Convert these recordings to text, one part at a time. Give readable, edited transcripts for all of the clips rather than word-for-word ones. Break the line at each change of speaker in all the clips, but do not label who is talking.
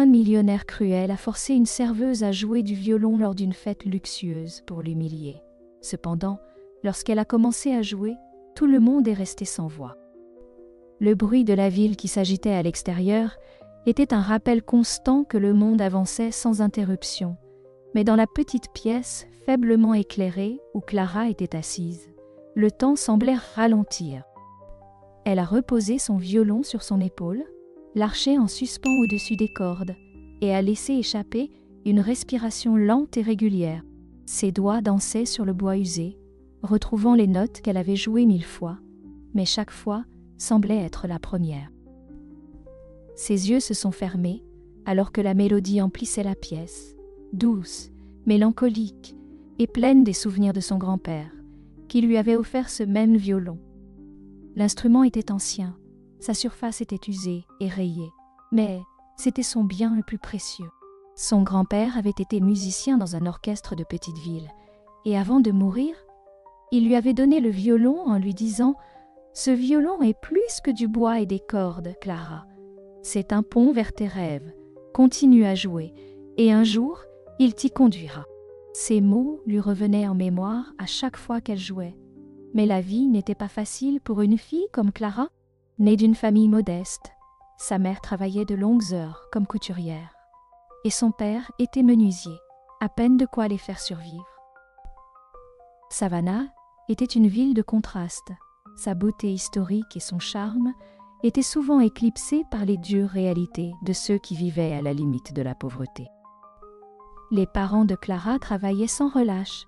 Un millionnaire cruel a forcé une serveuse à jouer du violon lors d'une fête luxueuse pour l'humilier. Cependant, lorsqu'elle a commencé à jouer, tout le monde est resté sans voix. Le bruit de la ville qui s'agitait à l'extérieur était un rappel constant que le monde avançait sans interruption. Mais dans la petite pièce, faiblement éclairée, où Clara était assise, le temps semblait ralentir. Elle a reposé son violon sur son épaule, l'arché en suspens au-dessus des cordes, et a laissé échapper une respiration lente et régulière. Ses doigts dansaient sur le bois usé, retrouvant les notes qu'elle avait jouées 1000 fois, mais chaque fois semblait être la première. Ses yeux se sont fermés, alors que la mélodie emplissait la pièce, douce, mélancolique et pleine des souvenirs de son grand-père, qui lui avait offert ce même violon. L'instrument était ancien, sa surface était usée et rayée, mais c'était son bien le plus précieux. Son grand-père avait été musicien dans un orchestre de petite ville, et avant de mourir, il lui avait donné le violon en lui disant « Ce violon est plus que du bois et des cordes, Clara. C'est un pont vers tes rêves. Continue à jouer, et un jour, il t'y conduira. » Ces mots lui revenaient en mémoire à chaque fois qu'elle jouait. Mais la vie n'était pas facile pour une fille comme Clara, née d'une famille modeste. Sa mère travaillait de longues heures comme couturière, et son père était menuisier, à peine de quoi les faire survivre. Savannah était une ville de contrastes. Sa beauté historique et son charme étaient souvent éclipsés par les dures réalités de ceux qui vivaient à la limite de la pauvreté. Les parents de Clara travaillaient sans relâche,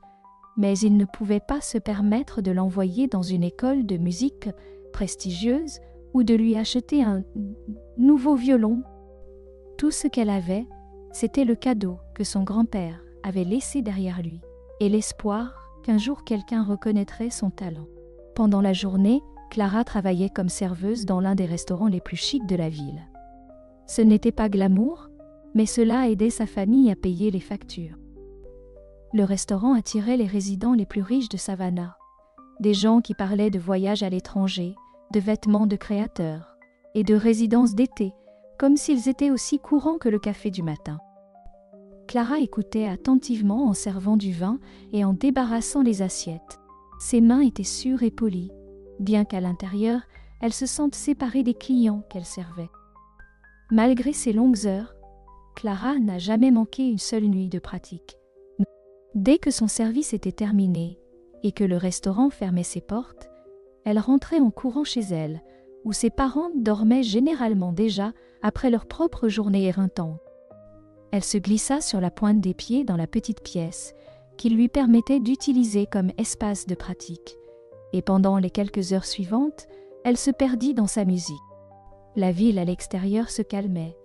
mais ils ne pouvaient pas se permettre de l'envoyer dans une école de musique prestigieuse ou de lui acheter un nouveau violon. Tout ce qu'elle avait, c'était le cadeau que son grand-père avait laissé derrière lui et l'espoir qu'un jour quelqu'un reconnaîtrait son talent. Pendant la journée, Clara travaillait comme serveuse dans l'un des restaurants les plus chics de la ville. Ce n'était pas glamour, mais cela aidait sa famille à payer les factures. Le restaurant attirait les résidents les plus riches de Savannah, des gens qui parlaient de voyages à l'étranger, de vêtements de créateurs et de résidences d'été, comme s'ils étaient aussi courants que le café du matin. Clara écoutait attentivement en servant du vin et en débarrassant les assiettes. Ses mains étaient sûres et polies, bien qu'à l'intérieur, elle se sente séparée des clients qu'elle servait. Malgré ses longues heures, Clara n'a jamais manqué une seule nuit de pratique. Dès que son service était terminé et que le restaurant fermait ses portes, elle rentrait en courant chez elle, où ses parents dormaient généralement déjà après leur propre journée éreintante. Elle se glissa sur la pointe des pieds dans la petite pièce, qui lui permettait d'utiliser comme espace de pratique, et pendant les quelques heures suivantes, elle se perdit dans sa musique. La ville à l'extérieur se calmait,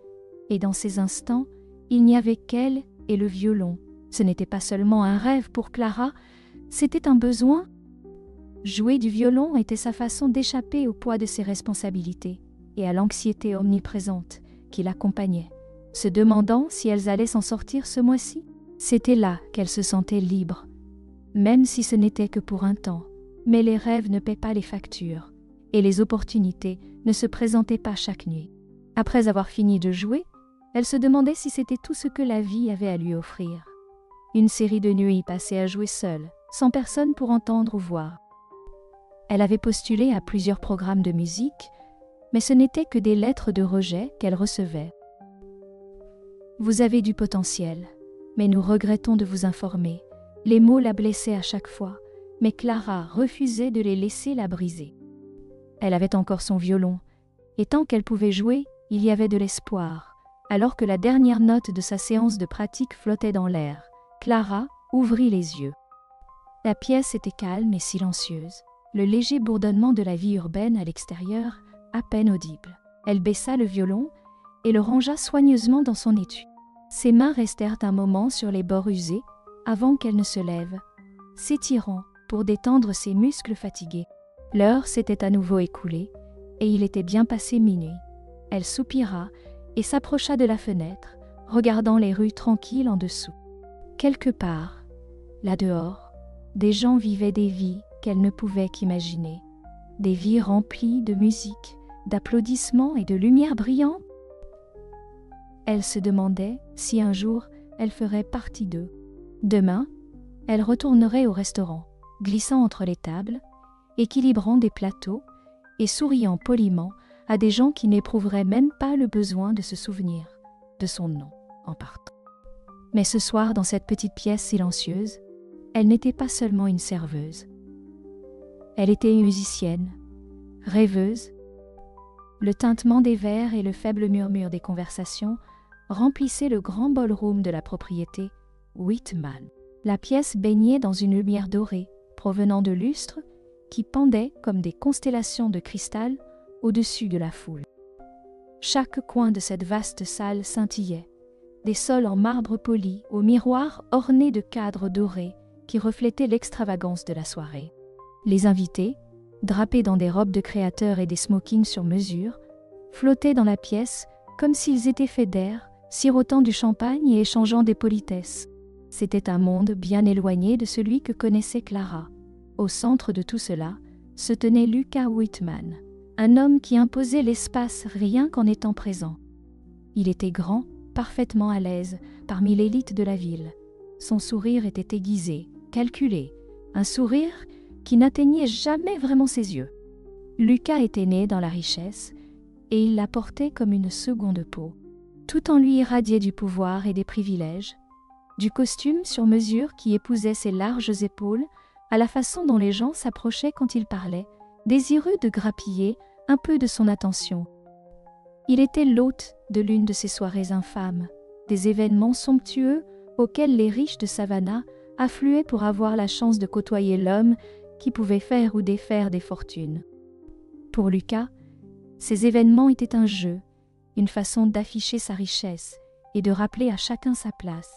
et dans ces instants, il n'y avait qu'elle et le violon. Ce n'était pas seulement un rêve pour Clara, c'était un besoin. Jouer du violon était sa façon d'échapper au poids de ses responsabilités et à l'anxiété omniprésente qui l'accompagnait, se demandant si elles allaient s'en sortir ce mois-ci. C'était là qu'elle se sentait libre, même si ce n'était que pour un temps. Mais les rêves ne paient pas les factures, et les opportunités ne se présentaient pas chaque nuit. Après avoir fini de jouer, elle se demandait si c'était tout ce que la vie avait à lui offrir. Une série de nuits passées à jouer seule, sans personne pour entendre ou voir. Elle avait postulé à plusieurs programmes de musique, mais ce n'était que des lettres de rejet qu'elle recevait. « Vous avez du potentiel, mais nous regrettons de vous informer. » Les mots la blessaient à chaque fois, mais Clara refusait de les laisser la briser. Elle avait encore son violon, et tant qu'elle pouvait jouer, il y avait de l'espoir. Alors que la dernière note de sa séance de pratique flottait dans l'air, Clara ouvrit les yeux. La pièce était calme et silencieuse, le léger bourdonnement de la vie urbaine à l'extérieur, à peine audible. Elle baissa le violon et le rangea soigneusement dans son étui. Ses mains restèrent un moment sur les bords usés avant qu'elle ne se lève, s'étirant pour détendre ses muscles fatigués. L'heure s'était à nouveau écoulée et il était bien passé minuit. Elle soupira et s'approcha de la fenêtre, regardant les rues tranquilles en dessous. Quelque part, là-dehors, des gens vivaient des vies qu'elle ne pouvait qu'imaginer, des vies remplies de musique, d'applaudissements et de lumière brillante. Elle se demandait si un jour elle ferait partie d'eux. Demain, elle retournerait au restaurant, glissant entre les tables, équilibrant des plateaux et souriant poliment à des gens qui n'éprouveraient même pas le besoin de se souvenir de son nom en partant. Mais ce soir, dans cette petite pièce silencieuse, elle n'était pas seulement une serveuse. Elle était une musicienne, rêveuse. Le tintement des verres et le faible murmure des conversations remplissaient le grand ballroom de la propriété Whitman. La pièce baignait dans une lumière dorée, provenant de lustres qui pendaient comme des constellations de cristal au-dessus de la foule. Chaque coin de cette vaste salle scintillait, des sols en marbre poli, aux miroirs ornés de cadres dorés qui reflétaient l'extravagance de la soirée. Les invités, drapés dans des robes de créateurs et des smokings sur mesure, flottaient dans la pièce comme s'ils étaient faits d'air, sirotant du champagne et échangeant des politesses. C'était un monde bien éloigné de celui que connaissait Clara. Au centre de tout cela se tenait Lucas Whitman, un homme qui imposait l'espace rien qu'en étant présent. Il était grand, parfaitement à l'aise, parmi l'élite de la ville. Son sourire était aiguisé, calculé, un sourire qui n'atteignait jamais vraiment ses yeux. Lucas était né dans la richesse, et il la portait comme une seconde peau. Tout en lui irradiait du pouvoir et des privilèges, du costume sur mesure qui épousait ses larges épaules, à la façon dont les gens s'approchaient quand il parlait, désireux de grappiller un peu de son attention. Il était l'hôte de l'une de ces soirées infâmes, des événements somptueux auxquels les riches de Savannah affluaient pour avoir la chance de côtoyer l'homme qui pouvait faire ou défaire des fortunes. Pour Lucas, ces événements étaient un jeu, une façon d'afficher sa richesse et de rappeler à chacun sa place.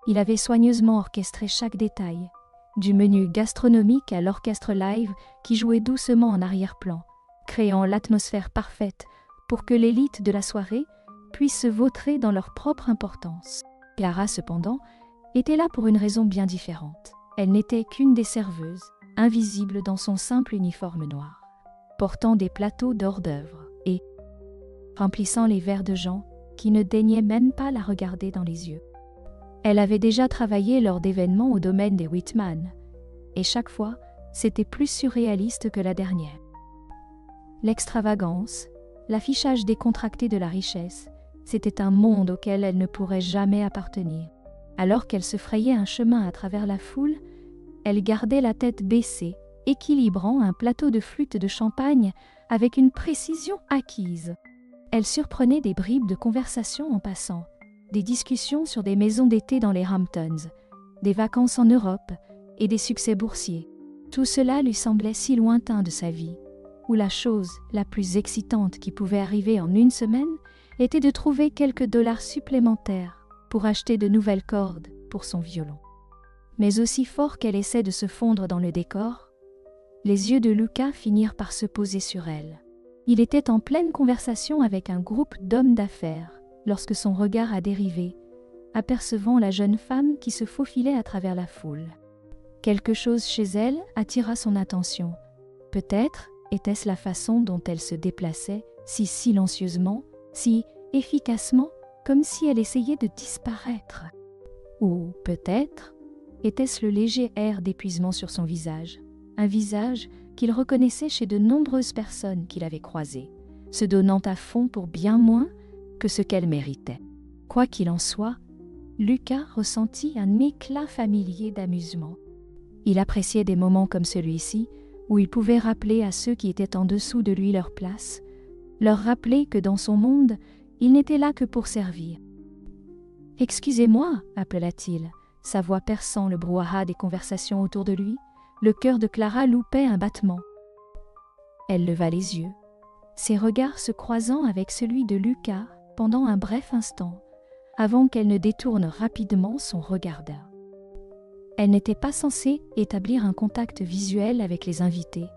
Il avait soigneusement orchestré chaque détail, du menu gastronomique à l'orchestre live qui jouait doucement en arrière-plan, créant l'atmosphère parfaite pour que l'élite de la soirée puisse se vautrer dans leur propre importance. Clara, cependant, était là pour une raison bien différente. Elle n'était qu'une des serveuses, invisible dans son simple uniforme noir, portant des plateaux d'hors d'œuvre et remplissant les verres de gens qui ne daignaient même pas la regarder dans les yeux. Elle avait déjà travaillé lors d'événements au domaine des Whitman, et chaque fois, c'était plus surréaliste que la dernière. L'extravagance, l'affichage décontracté de la richesse, c'était un monde auquel elle ne pourrait jamais appartenir. Alors qu'elle se frayait un chemin à travers la foule, elle gardait la tête baissée, équilibrant un plateau de flûte de champagne avec une précision acquise. Elle surprenait des bribes de conversation en passant, des discussions sur des maisons d'été dans les Hamptons, des vacances en Europe et des succès boursiers. Tout cela lui semblait si lointain de sa vie, où la chose la plus excitante qui pouvait arriver en une semaine était de trouver quelques dollars supplémentaires pour acheter de nouvelles cordes pour son violon. Mais aussi fort qu'elle essaie de se fondre dans le décor, les yeux de Lucas finirent par se poser sur elle. Il était en pleine conversation avec un groupe d'hommes d'affaires lorsque son regard a dérivé, apercevant la jeune femme qui se faufilait à travers la foule. Quelque chose chez elle attira son attention. Peut-être était-ce la façon dont elle se déplaçait, si silencieusement, si efficacement, comme si elle essayait de disparaître. Ou peut-être était-ce le léger air d'épuisement sur son visage, un visage qu'il reconnaissait chez de nombreuses personnes qu'il avait croisées, se donnant à fond pour bien moins que ce qu'elle méritait. Quoi qu'il en soit, Lucas ressentit un éclat familier d'amusement. Il appréciait des moments comme celui-ci, où il pouvait rappeler à ceux qui étaient en dessous de lui leur place, leur rappeler que dans son monde, il n'était là que pour servir. « Excusez-moi » appela-t-il, sa voix perçant le brouhaha des conversations autour de lui. Le cœur de Clara loupait un battement. Elle leva les yeux, ses regards se croisant avec celui de Lucas pendant un bref instant, avant qu'elle ne détourne rapidement son regard. Elle n'était pas censée établir un contact visuel avec les invités,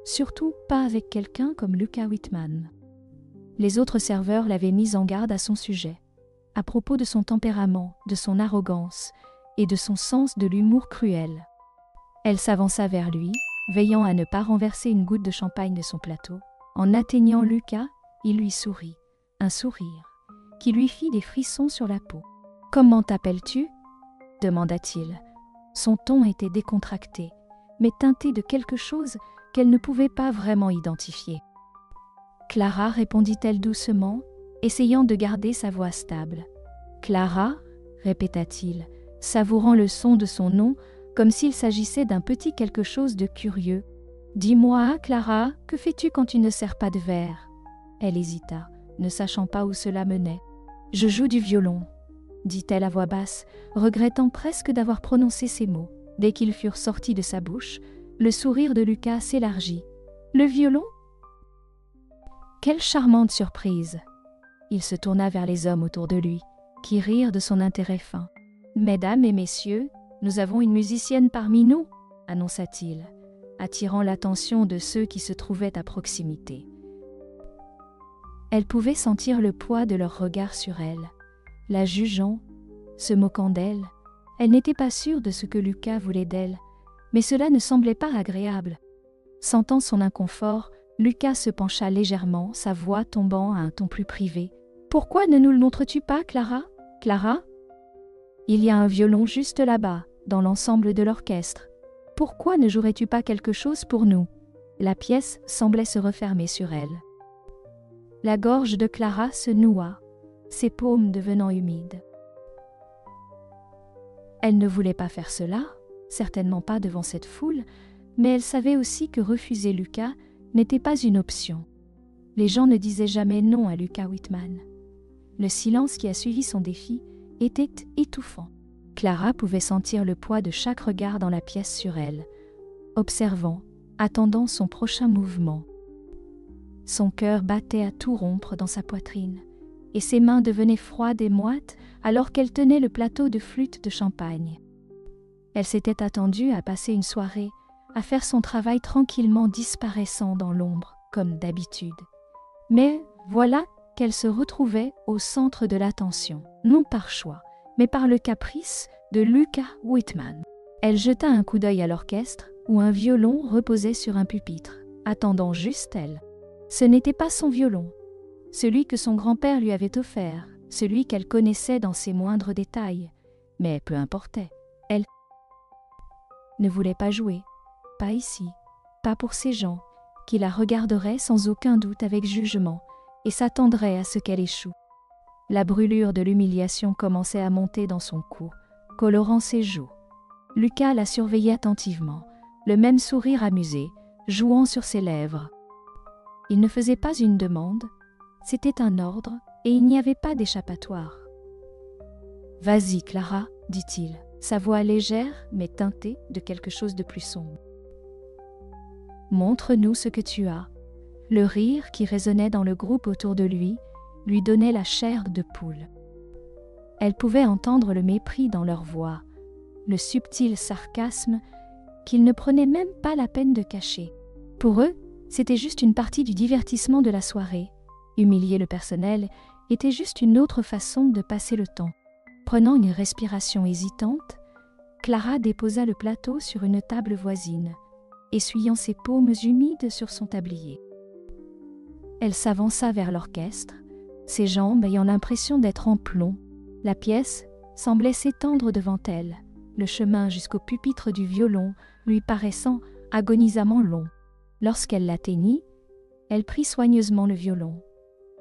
surtout pas avec quelqu'un comme Lucas Whitman. Les autres serveurs l'avaient mise en garde à son sujet, à propos de son tempérament, de son arrogance et de son sens de l'humour cruel. Elle s'avança vers lui, veillant à ne pas renverser une goutte de champagne de son plateau. En atteignant Lucas, il lui sourit, un sourire qui lui fit des frissons sur la peau. « Comment t'appelles-tu » demanda-t-il. Son ton était décontracté, mais teinté de quelque chose qu'elle ne pouvait pas vraiment identifier. « Clara » répondit-elle doucement, essayant de garder sa voix stable. « Clara » répéta-t-il, savourant le son de son nom comme s'il s'agissait d'un petit quelque chose de curieux. « Dis-moi, Clara, que fais-tu quand tu ne sers pas de verre ?» Elle hésita, ne sachant pas où cela menait. « Je joue du violon », dit-elle à voix basse, regrettant presque d'avoir prononcé ces mots. Dès qu'ils furent sortis de sa bouche, le sourire de Lucas s'élargit. « Le violon ? Quelle charmante surprise !» Il se tourna vers les hommes autour de lui, qui rirent de son intérêt fin. « Mesdames et messieurs, nous avons une musicienne parmi nous » annonça-t-il, attirant l'attention de ceux qui se trouvaient à proximité. Elle pouvait sentir le poids de leur regard sur elle, la jugeant, se moquant d'elle. Elle n'était pas sûre de ce que Lucas voulait d'elle, mais cela ne semblait pas agréable. Sentant son inconfort, Lucas se pencha légèrement, sa voix tombant à un ton plus privé. « Pourquoi ne nous le montres-tu pas, Clara ? Clara ? Il y a un violon juste là-bas, dans l'ensemble de l'orchestre. Pourquoi ne jouerais-tu pas quelque chose pour nous ?» La pièce semblait se refermer sur elle. La gorge de Clara se noua, ses paumes devenant humides. Elle ne voulait pas faire cela, certainement pas devant cette foule, mais elle savait aussi que refuser Lucas n'était pas une option. Les gens ne disaient jamais non à Lucas Whitman. Le silence qui a suivi son défi était étouffant. Clara pouvait sentir le poids de chaque regard dans la pièce sur elle, observant, attendant son prochain mouvement. Son cœur battait à tout rompre dans sa poitrine, et ses mains devenaient froides et moites alors qu'elle tenait le plateau de flûte de champagne. Elle s'était attendue à passer une soirée, à faire son travail tranquillement disparaissant dans l'ombre, comme d'habitude. Mais voilà qu'elle se retrouvait au centre de l'attention, non par choix, mais par le caprice de Lucas Whitman. Elle jeta un coup d'œil à l'orchestre, où un violon reposait sur un pupitre, attendant juste elle. Ce n'était pas son violon, celui que son grand-père lui avait offert, celui qu'elle connaissait dans ses moindres détails, mais peu importait. Elle ne voulait pas jouer, pas ici, pas pour ces gens, qui la regarderaient sans aucun doute avec jugement et s'attendraient à ce qu'elle échoue. La brûlure de l'humiliation commençait à monter dans son cou, colorant ses joues. Lucas la surveillait attentivement, le même sourire amusé, jouant sur ses lèvres. Il ne faisait pas une demande, c'était un ordre et il n'y avait pas d'échappatoire. « Vas-y, Clara, dit-il, sa voix légère mais teintée de quelque chose de plus sombre. Montre-nous ce que tu as. » Le rire qui résonnait dans le groupe autour de lui donnait la chair de poule. Elle pouvait entendre le mépris dans leur voix, le subtil sarcasme qu'ils ne prenaient même pas la peine de cacher. Pour eux, c'était juste une partie du divertissement de la soirée. Humilier le personnel était juste une autre façon de passer le temps. Prenant une respiration hésitante, Clara déposa le plateau sur une table voisine, essuyant ses paumes humides sur son tablier. Elle s'avança vers l'orchestre, ses jambes ayant l'impression d'être en plomb. La pièce semblait s'étendre devant elle, le chemin jusqu'au pupitre du violon lui paraissant agonisamment long. Lorsqu'elle l'atteignit, elle prit soigneusement le violon,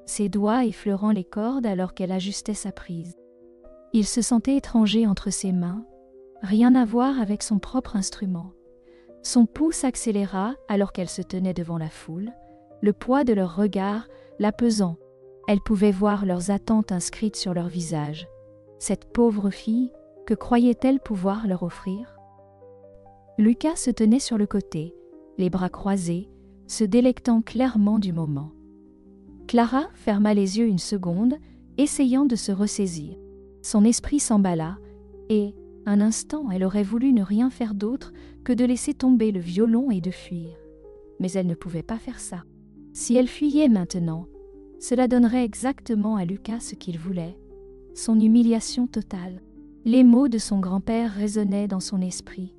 ses doigts effleurant les cordes alors qu'elle ajustait sa prise. Il se sentait étranger entre ses mains, rien à voir avec son propre instrument. Son pouls s'accéléra alors qu'elle se tenait devant la foule, le poids de leurs regards la pesant. Elle pouvait voir leurs attentes inscrites sur leur visage. Cette pauvre fille, que croyait-elle pouvoir leur offrir ? Lucas se tenait sur le côté, les bras croisés, se délectant clairement du moment. Clara ferma les yeux une seconde, essayant de se ressaisir. Son esprit s'emballa, et, un instant, elle aurait voulu ne rien faire d'autre que de laisser tomber le violon et de fuir. Mais elle ne pouvait pas faire ça. Si elle fuyait maintenant, cela donnerait exactement à Lucas ce qu'il voulait, son humiliation totale. Les mots de son grand-père résonnaient dans son esprit.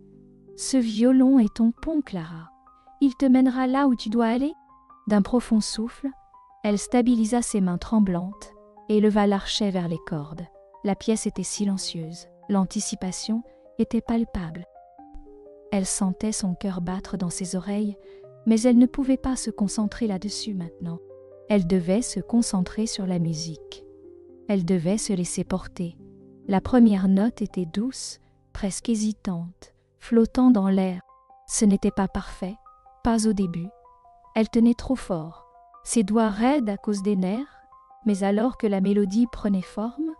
« Ce violon est ton pont, Clara. Il te mènera là où tu dois aller. » D'un profond souffle, elle stabilisa ses mains tremblantes, et leva l'archet vers les cordes. La pièce était silencieuse, l'anticipation était palpable. Elle sentait son cœur battre dans ses oreilles, mais elle ne pouvait pas se concentrer là-dessus maintenant. Elle devait se concentrer sur la musique. Elle devait se laisser porter. La première note était douce, presque hésitante, flottant dans l'air. Ce n'était pas parfait, pas au début. Elle tenait trop fort, ses doigts raides à cause des nerfs, mais alors que la mélodie prenait forme,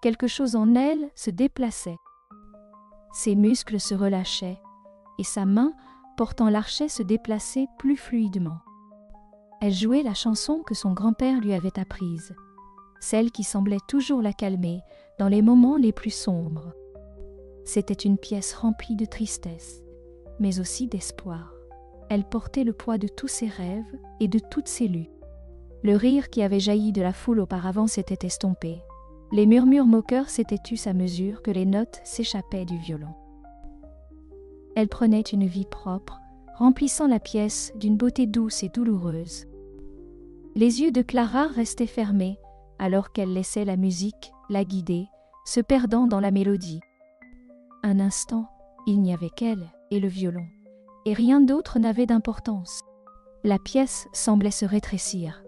quelque chose en elle se déplaçait. Ses muscles se relâchaient, et sa main, portant l'archet, se déplaçait plus fluidement. Elle jouait la chanson que son grand-père lui avait apprise, celle qui semblait toujours la calmer dans les moments les plus sombres. C'était une pièce remplie de tristesse, mais aussi d'espoir. Elle portait le poids de tous ses rêves et de toutes ses luttes. Le rire qui avait jailli de la foule auparavant s'était estompé. Les murmures moqueurs s'étaient tus à mesure que les notes s'échappaient du violon. Elle prenait une vie propre, remplissant la pièce d'une beauté douce et douloureuse. Les yeux de Clara restaient fermés, alors qu'elle laissait la musique la guider, se perdant dans la mélodie. Un instant, il n'y avait qu'elle et le violon, et rien d'autre n'avait d'importance. La pièce semblait se rétrécir,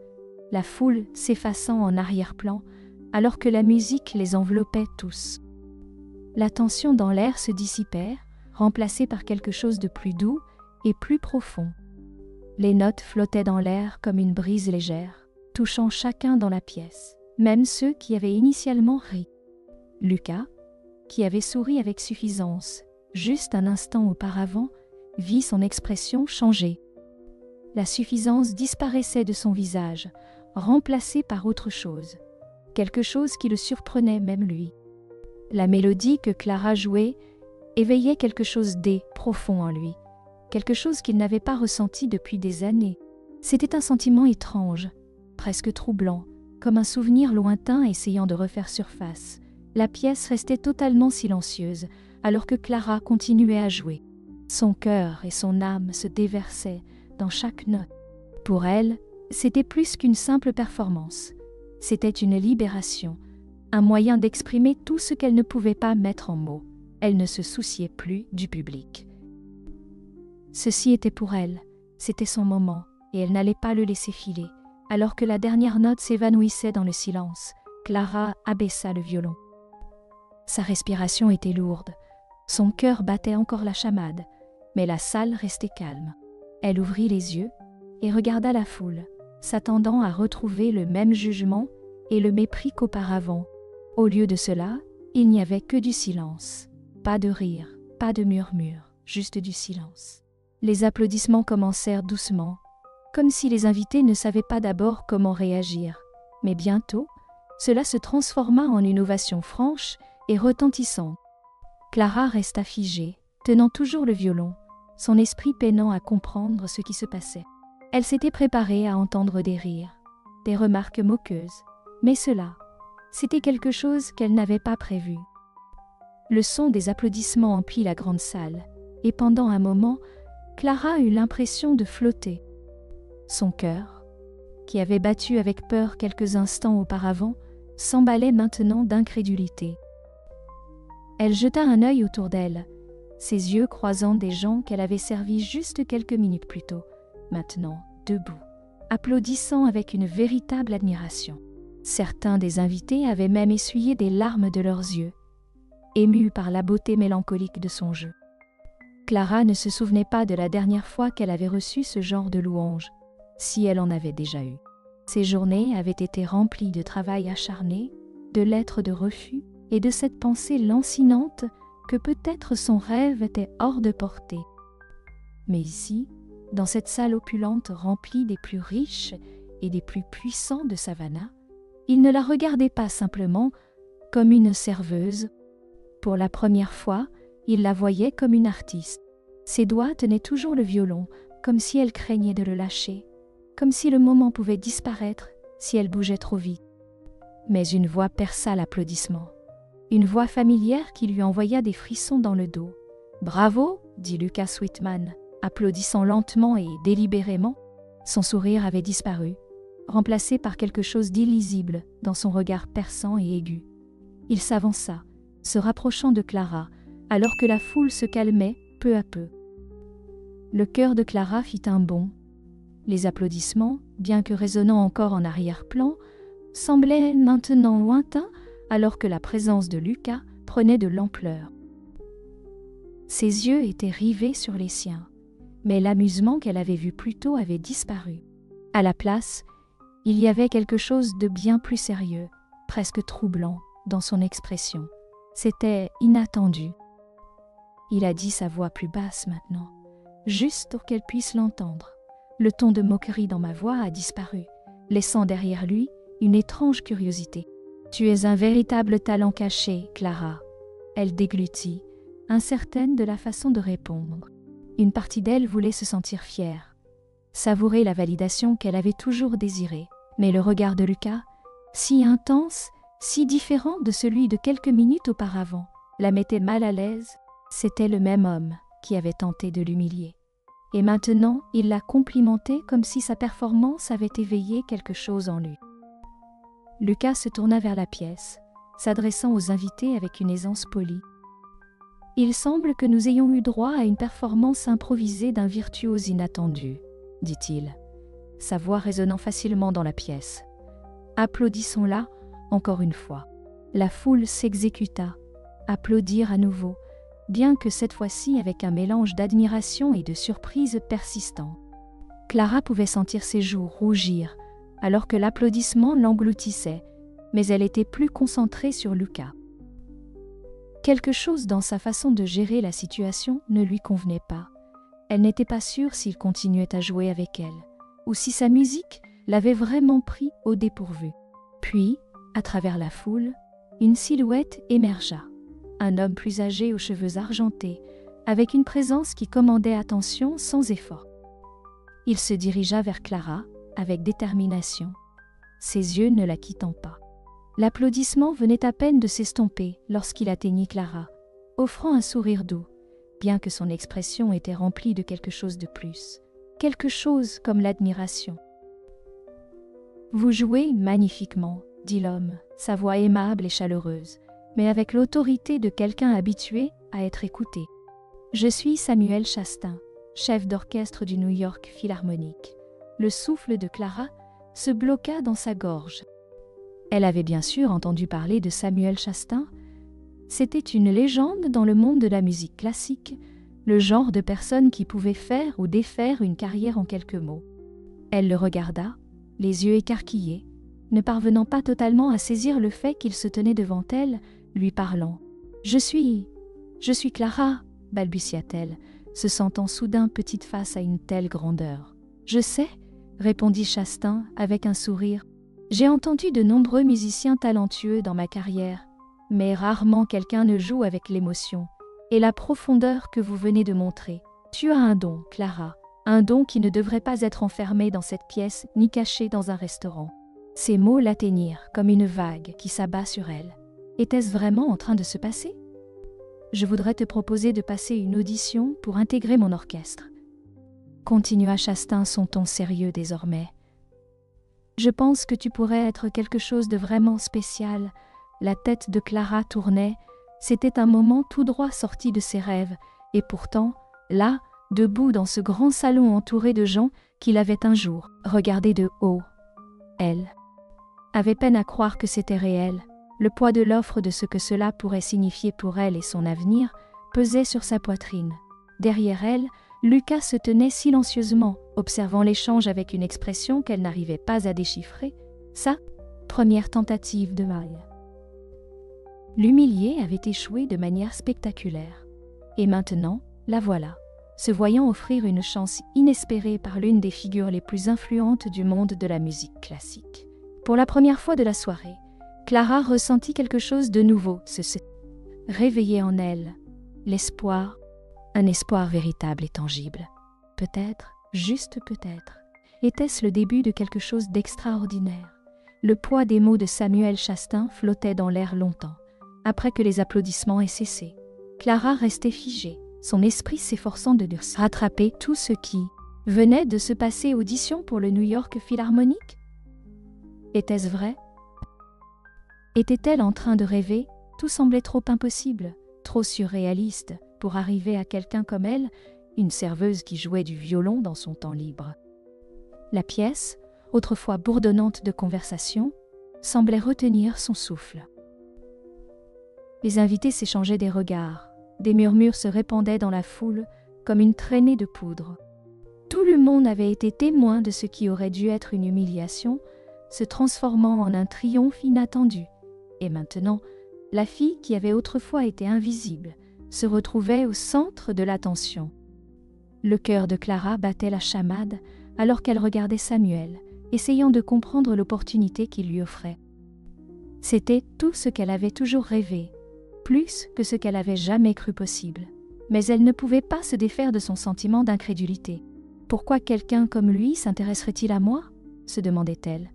la foule s'effaçant en arrière-plan, alors que la musique les enveloppait tous. La tension dans l'air se dissipait, remplacée par quelque chose de plus doux et plus profond. Les notes flottaient dans l'air comme une brise légère, touchant chacun dans la pièce, même ceux qui avaient initialement ri. Lucas, qui avait souri avec suffisance, juste un instant auparavant, vit son expression changer. La suffisance disparaissait de son visage, remplacée par autre chose, quelque chose qui le surprenait même lui. La mélodie que Clara jouait éveillait quelque chose de profond en lui, quelque chose qu'il n'avait pas ressenti depuis des années. C'était un sentiment étrange, presque troublant, comme un souvenir lointain essayant de refaire surface. La pièce restait totalement silencieuse, alors que Clara continuait à jouer. Son cœur et son âme se déversaient dans chaque note. Pour elle, c'était plus qu'une simple performance. C'était une libération, un moyen d'exprimer tout ce qu'elle ne pouvait pas mettre en mots. Elle ne se souciait plus du public. Ceci était pour elle, c'était son moment, et elle n'allait pas le laisser filer. Alors que la dernière note s'évanouissait dans le silence, Clara abaissa le violon. Sa respiration était lourde, son cœur battait encore la chamade, mais la salle restait calme. Elle ouvrit les yeux et regarda la foule, s'attendant à retrouver le même jugement et le mépris qu'auparavant. Au lieu de cela, il n'y avait que du silence. Pas de rire, pas de murmure, juste du silence. Les applaudissements commencèrent doucement, comme si les invités ne savaient pas d'abord comment réagir. Mais bientôt, cela se transforma en une ovation franche et retentissante. Clara resta figée, tenant toujours le violon, son esprit peinant à comprendre ce qui se passait. Elle s'était préparée à entendre des rires, des remarques moqueuses, mais cela, c'était quelque chose qu'elle n'avait pas prévu. Le son des applaudissements emplit la grande salle, et pendant un moment, Clara eut l'impression de flotter. Son cœur, qui avait battu avec peur quelques instants auparavant, s'emballait maintenant d'incrédulité. Elle jeta un œil autour d'elle, ses yeux croisant des gens qu'elle avait servis juste quelques minutes plus tôt, maintenant debout, applaudissant avec une véritable admiration. Certains des invités avaient même essuyé des larmes de leurs yeux, émus par la beauté mélancolique de son jeu. Clara ne se souvenait pas de la dernière fois qu'elle avait reçu ce genre de louange, si elle en avait déjà eu. Ses journées avaient été remplies de travail acharné, de lettres de refus et de cette pensée lancinante que peut-être son rêve était hors de portée. Mais ici, dans cette salle opulente remplie des plus riches et des plus puissants de Savannah, il ne la regardait pas simplement comme une serveuse. Pour la première fois, il la voyait comme une artiste. Ses doigts tenaient toujours le violon, comme si elle craignait de le lâcher, comme si le moment pouvait disparaître si elle bougeait trop vite. Mais une voix perça l'applaudissement. Une voix familière qui lui envoya des frissons dans le dos. « Bravo !» dit Lucas Whitman, applaudissant lentement et délibérément. Son sourire avait disparu. remplacé par quelque chose d'illisible dans son regard perçant et aigu. Il s'avança, se rapprochant de Clara, alors que la foule se calmait peu à peu. Le cœur de Clara fit un bond. Les applaudissements, bien que résonnant encore en arrière-plan, semblaient maintenant lointains alors que la présence de Lucas prenait de l'ampleur. Ses yeux étaient rivés sur les siens, mais l'amusement qu'elle avait vu plus tôt avait disparu. À la place, il y avait quelque chose de bien plus sérieux, presque troublant, dans son expression. C'était inattendu. Il a dit sa voix plus basse maintenant, juste pour qu'elle puisse l'entendre. Le ton de moquerie dans ma voix a disparu, laissant derrière lui une étrange curiosité. « Tu es un véritable talent caché, Clara. » Elle déglutit, incertaine de la façon de répondre. Une partie d'elle voulait se sentir fière, savourer la validation qu'elle avait toujours désirée. Mais le regard de Lucas, si intense, si différent de celui de quelques minutes auparavant, la mettait mal à l'aise. C'était le même homme qui avait tenté de l'humilier. Et maintenant, il la complimentait comme si sa performance avait éveillé quelque chose en lui. Lucas se tourna vers la pièce, s'adressant aux invités avec une aisance polie. « Il semble que nous ayons eu droit à une performance improvisée d'un virtuose inattendu, » dit-il, sa voix résonnant facilement dans la pièce. « Applaudissons-la encore une fois. » La foule s'exécuta, applaudir à nouveau, bien que cette fois-ci avec un mélange d'admiration et de surprise persistant. Clara pouvait sentir ses joues rougir, alors que l'applaudissement l'engloutissait, mais elle était plus concentrée sur Lucas. Quelque chose dans sa façon de gérer la situation ne lui convenait pas. Elle n'était pas sûre s'il continuait à jouer avec elle, ou si sa musique l'avait vraiment pris au dépourvu. Puis, à travers la foule, une silhouette émergea. Un homme plus âgé aux cheveux argentés, avec une présence qui commandait attention sans effort. Il se dirigea vers Clara, avec détermination, ses yeux ne la quittant pas. L'applaudissement venait à peine de s'estomper lorsqu'il atteignit Clara, offrant un sourire doux, bien que son expression était remplie de quelque chose de plus, quelque chose comme l'admiration. « Vous jouez magnifiquement, » dit l'homme, sa voix aimable et chaleureuse, mais avec l'autorité de quelqu'un habitué à être écouté. « Je suis Samuel Chastain, chef d'orchestre du New York Philharmonic. » Le souffle de Clara se bloqua dans sa gorge. Elle avait bien sûr entendu parler de Samuel Chastain. C'était une légende dans le monde de la musique classique, le genre de personne qui pouvait faire ou défaire une carrière en quelques mots. Elle le regarda, les yeux écarquillés, ne parvenant pas totalement à saisir le fait qu'il se tenait devant elle, lui parlant. « Je suis Clara », balbutia-t-elle, se sentant soudain petite face à une telle grandeur. « Je sais », répondit Chastain avec un sourire. « J'ai entendu de nombreux musiciens talentueux dans ma carrière, mais rarement quelqu'un ne joue avec l'émotion et la profondeur que vous venez de montrer. Tu as un don, Clara, un don qui ne devrait pas être enfermé dans cette pièce ni caché dans un restaurant. » Ces mots l'atteignirent comme une vague qui s'abat sur elle. Était-ce vraiment en train de se passer ? « Je voudrais te proposer de passer une audition pour intégrer mon orchestre. » Continua Chastain, son ton sérieux désormais. « Je pense que tu pourrais être quelque chose de vraiment spécial. » La tête de Clara tournait. C'était un moment tout droit sorti de ses rêves. Et pourtant, là, debout dans ce grand salon entouré de gens qu'il avait un jour regardé de haut, elle avait peine à croire que c'était réel. Le poids de l'offre de ce que cela pourrait signifier pour elle et son avenir pesait sur sa poitrine. Derrière elle, Lucas se tenait silencieusement, observant l'échange avec une expression qu'elle n'arrivait pas à déchiffrer. Sa première tentative de maille. L'humilié avait échoué de manière spectaculaire. Et maintenant, la voilà, se voyant offrir une chance inespérée par l'une des figures les plus influentes du monde de la musique classique. Pour la première fois de la soirée, Clara ressentit quelque chose de nouveau se réveiller en elle. L'espoir, un espoir véritable et tangible. Peut-être, juste peut-être, était-ce le début de quelque chose d'extraordinaire. Le poids des mots de Samuel Chastain flottait dans l'air longtemps. Après que les applaudissements aient cessé, Clara restait figée, son esprit s'efforçant de rattraper tout ce qui venait de se passer. Audition pour le New York Philharmonic. Était-ce vrai? Était-elle en train de rêver? Tout semblait trop impossible, trop surréaliste pour arriver à quelqu'un comme elle, une serveuse qui jouait du violon dans son temps libre. La pièce, autrefois bourdonnante de conversation, semblait retenir son souffle. Les invités s'échangeaient des regards, des murmures se répandaient dans la foule comme une traînée de poudre. Tout le monde avait été témoin de ce qui aurait dû être une humiliation, se transformant en un triomphe inattendu. Et maintenant, la fille qui avait autrefois été invisible se retrouvait au centre de l'attention. Le cœur de Clara battait la chamade alors qu'elle regardait Samuel, essayant de comprendre l'opportunité qu'il lui offrait. C'était tout ce qu'elle avait toujours rêvé, plus que ce qu'elle avait jamais cru possible. Mais elle ne pouvait pas se défaire de son sentiment d'incrédulité. Pourquoi quelqu'un comme lui s'intéresserait-il à moi? Se demandait-elle.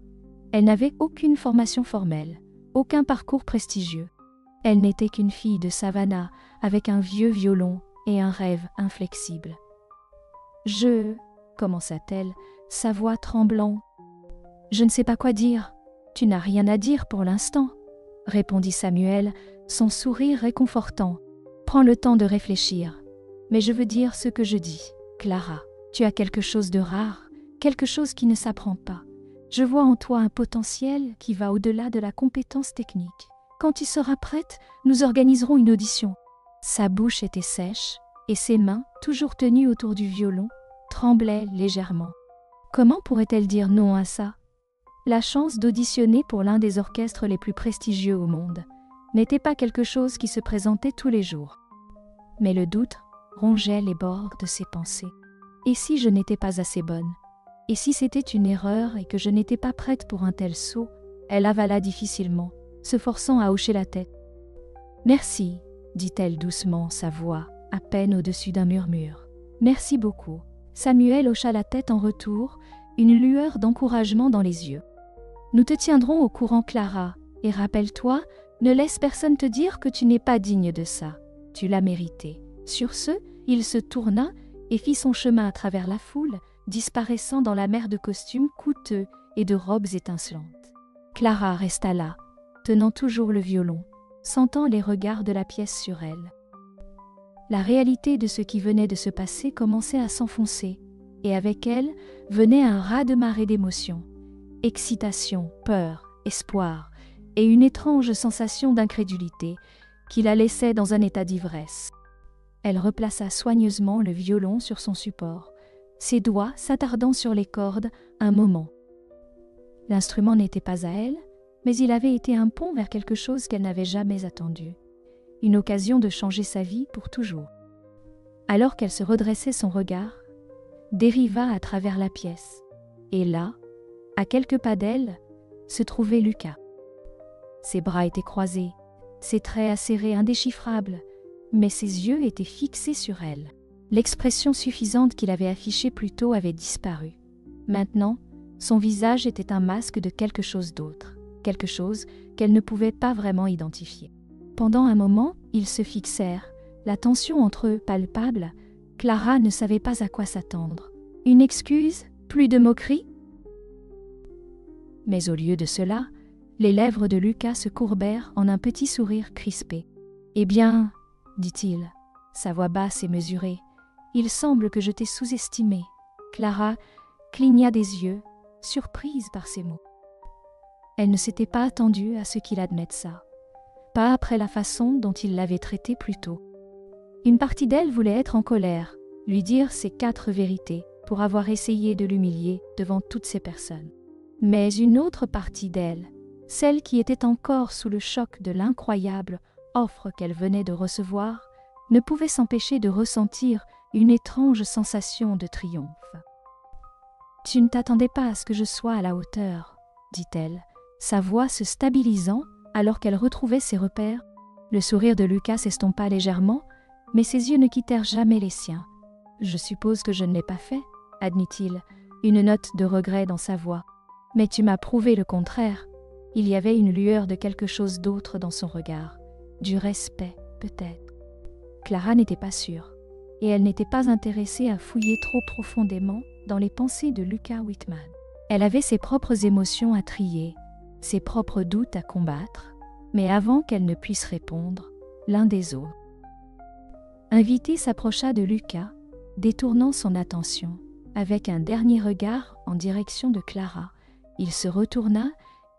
Elle n'avait aucune formation formelle, aucun parcours prestigieux. Elle n'était qu'une fille de Savannah avec un vieux violon et un rêve inflexible. Commença-t-elle, sa voix tremblant. Je ne sais pas quoi dire. Tu n'as rien à dire pour l'instant, répondit Samuel, son sourire réconfortant. Prends le temps de réfléchir. Mais je veux dire ce que je dis. Clara, tu as quelque chose de rare, quelque chose qui ne s'apprend pas. Je vois en toi un potentiel qui va au-delà de la compétence technique. Quand tu seras prête, nous organiserons une audition. Sa bouche était sèche et ses mains, toujours tenues autour du violon, tremblaient légèrement. Comment pourrait-elle dire non à ça? La chance d'auditionner pour l'un des orchestres les plus prestigieux au monde n'était pas quelque chose qui se présentait tous les jours. Mais le doute rongeait les bords de ses pensées. Et si je n'étais pas assez bonne? Et si c'était une erreur et que je n'étais pas prête pour un tel saut? Elle avala difficilement, se forçant à hocher la tête. « Merci, dit-elle doucement, sa voix à peine au-dessus d'un murmure. « Merci beaucoup. » Samuel hocha la tête en retour, une lueur d'encouragement dans les yeux. « Nous te tiendrons au courant, Clara, et rappelle-toi, ne laisse personne te dire que tu n'es pas digne de ça. Tu l'as mérité. » Sur ce, il se tourna et fit son chemin à travers la foule, disparaissant dans la mer de costumes coûteux et de robes étincelantes. Clara resta là, tenant toujours le violon, sentant les regards de la pièce sur elle. La réalité de ce qui venait de se passer commençait à s'enfoncer, et avec elle venait un raz-de-marée d'émotions. Excitation, peur, espoir, et une étrange sensation d'incrédulité qui la laissait dans un état d'ivresse. Elle replaça soigneusement le violon sur son support, ses doigts s'attardant sur les cordes un moment. L'instrument n'était pas à elle, mais il avait été un pont vers quelque chose qu'elle n'avait jamais attendu, une occasion de changer sa vie pour toujours. Alors qu'elle se redressait, son regard dériva à travers la pièce, et là, à quelques pas d'elle, se trouvait Lucas. Ses bras étaient croisés, ses traits acérés indéchiffrables, mais ses yeux étaient fixés sur elle. L'expression suffisante qu'il avait affichée plus tôt avait disparu. Maintenant, son visage était un masque de quelque chose d'autre, quelque chose qu'elle ne pouvait pas vraiment identifier. Pendant un moment, ils se fixèrent, la tension entre eux palpable. Clara ne savait pas à quoi s'attendre. Une excuse? Plus de moquerie? Mais au lieu de cela, les lèvres de Lucas se courbèrent en un petit sourire crispé. « Eh bien, dit-il, sa voix basse et mesurée, il semble que je t'ai sous-estimé. » Clara cligna des yeux, surprise par ces mots. Elle ne s'était pas attendue à ce qu'il admette ça, pas après la façon dont il l'avait traitée plus tôt. Une partie d'elle voulait être en colère, lui dire ses 4 vérités pour avoir essayé de l'humilier devant toutes ces personnes. Mais une autre partie d'elle, celle qui était encore sous le choc de l'incroyable offre qu'elle venait de recevoir, ne pouvait s'empêcher de ressentir une étrange sensation de triomphe. « Tu ne t'attendais pas à ce que je sois à la hauteur, » dit-elle, sa voix se stabilisant alors qu'elle retrouvait ses repères. Le sourire de Lucas s'estompa légèrement, mais ses yeux ne quittèrent jamais les siens. « Je suppose que je ne l'ai pas fait, » admit-il, une note de regret dans sa voix. « Mais tu m'as prouvé le contraire. » Il y avait une lueur de quelque chose d'autre dans son regard, du respect, peut-être. Clara n'était pas sûre, et elle n'était pas intéressée à fouiller trop profondément dans les pensées de Lucas Whitman. Elle avait ses propres émotions à trier, ses propres doutes à combattre, mais avant qu'elle ne puisse répondre, l'un des autres. Invité s'approcha de Lucas, détournant son attention. Avec un dernier regard en direction de Clara, il se retourna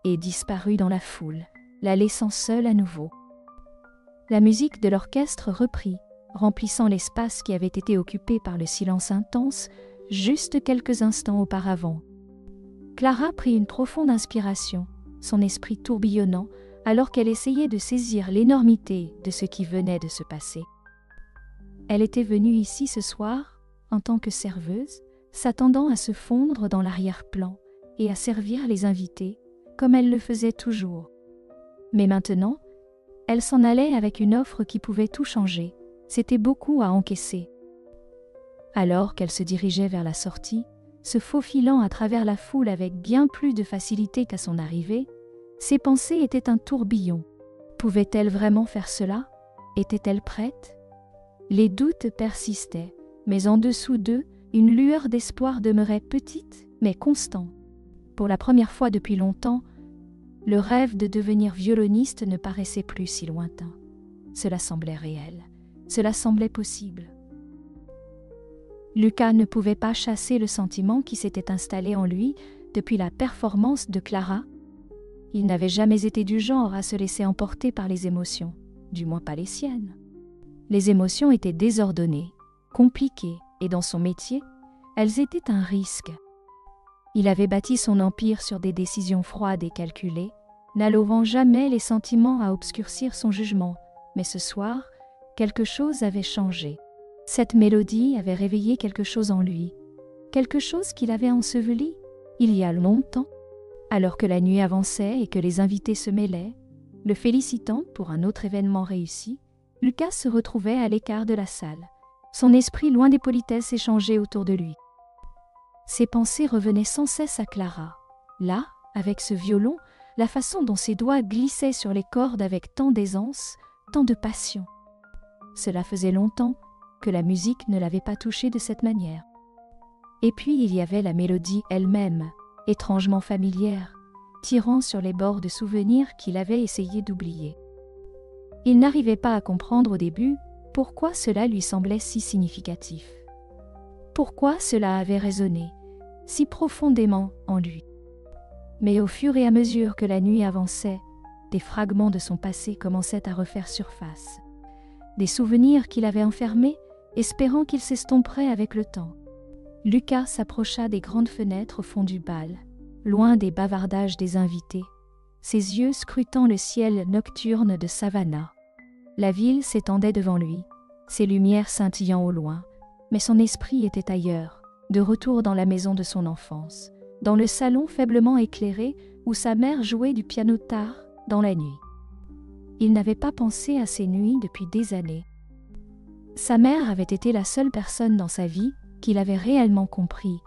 et disparut dans la foule, la laissant seule à nouveau. La musique de l'orchestre reprit, remplissant l'espace qui avait été occupé par le silence intense juste quelques instants auparavant. Clara prit une profonde inspiration, son esprit tourbillonnant, alors qu'elle essayait de saisir l'énormité de ce qui venait de se passer. Elle était venue ici ce soir, en tant que serveuse, s'attendant à se fondre dans l'arrière-plan et à servir les invités, comme elle le faisait toujours. Mais maintenant, elle s'en allait avec une offre qui pouvait tout changer. C'était beaucoup à encaisser. Alors qu'elle se dirigeait vers la sortie, se faufilant à travers la foule avec bien plus de facilité qu'à son arrivée, ses pensées étaient un tourbillon. Pouvait-elle vraiment faire cela? Était-elle prête? Les doutes persistaient, mais en dessous d'eux, une lueur d'espoir demeurait petite, mais constant. Pour la première fois depuis longtemps, le rêve de devenir violoniste ne paraissait plus si lointain. Cela semblait réel, cela semblait possible. Lucas ne pouvait pas chasser le sentiment qui s'était installé en lui depuis la performance de Clara. Il n'avait jamais été du genre à se laisser emporter par les émotions, du moins pas les siennes. Les émotions étaient désordonnées, compliquées, et dans son métier, elles étaient un risque. Il avait bâti son empire sur des décisions froides et calculées, n'allouvant jamais les sentiments à obscurcir son jugement, mais ce soir, quelque chose avait changé. Cette mélodie avait réveillé quelque chose en lui, quelque chose qu'il avait enseveli il y a longtemps. Alors que la nuit avançait et que les invités se mêlaient, le félicitant pour un autre événement réussi, Lucas se retrouvait à l'écart de la salle, son esprit loin des politesses échangées autour de lui. Ses pensées revenaient sans cesse à Clara. Là, avec ce violon, la façon dont ses doigts glissaient sur les cordes avec tant d'aisance, tant de passion. Cela faisait longtemps que la musique ne l'avait pas touché de cette manière. Et puis il y avait la mélodie elle-même, étrangement familière, tirant sur les bords de souvenirs qu'il avait essayé d'oublier. Il n'arrivait pas à comprendre au début pourquoi cela lui semblait si significatif. Pourquoi cela avait résonné si profondément en lui. Mais au fur et à mesure que la nuit avançait, des fragments de son passé commençaient à refaire surface. Des souvenirs qu'il avait enfermés, espérant qu'ils s'estomperaient avec le temps. Lucas s'approcha des grandes fenêtres au fond du bal, loin des bavardages des invités, ses yeux scrutant le ciel nocturne de Savannah. La ville s'étendait devant lui, ses lumières scintillant au loin, mais son esprit était ailleurs, de retour dans la maison de son enfance, dans le salon faiblement éclairé où sa mère jouait du piano tard dans la nuit. Il n'avait pas pensé à ces nuits depuis des années. Sa mère avait été la seule personne dans sa vie qu'il avait réellement compris,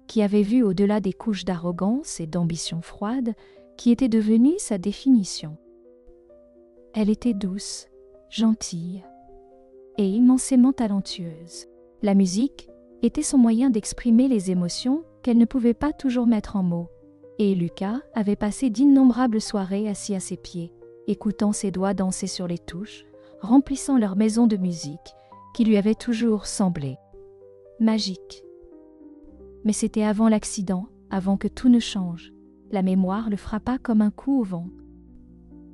qui avait vu au-delà des couches d'arrogance et d'ambition froide qui étaient devenues sa définition. Elle était douce, gentille et immensément talentueuse. La musique était son moyen d'exprimer les émotions qu'elle ne pouvait pas toujours mettre en mots, et Lucas avait passé d'innombrables soirées assis à ses pieds, écoutant ses doigts danser sur les touches, remplissant leur maison de musique, qui lui avait toujours semblé magique. Mais c'était avant l'accident, avant que tout ne change. La mémoire le frappa comme un coup au vent.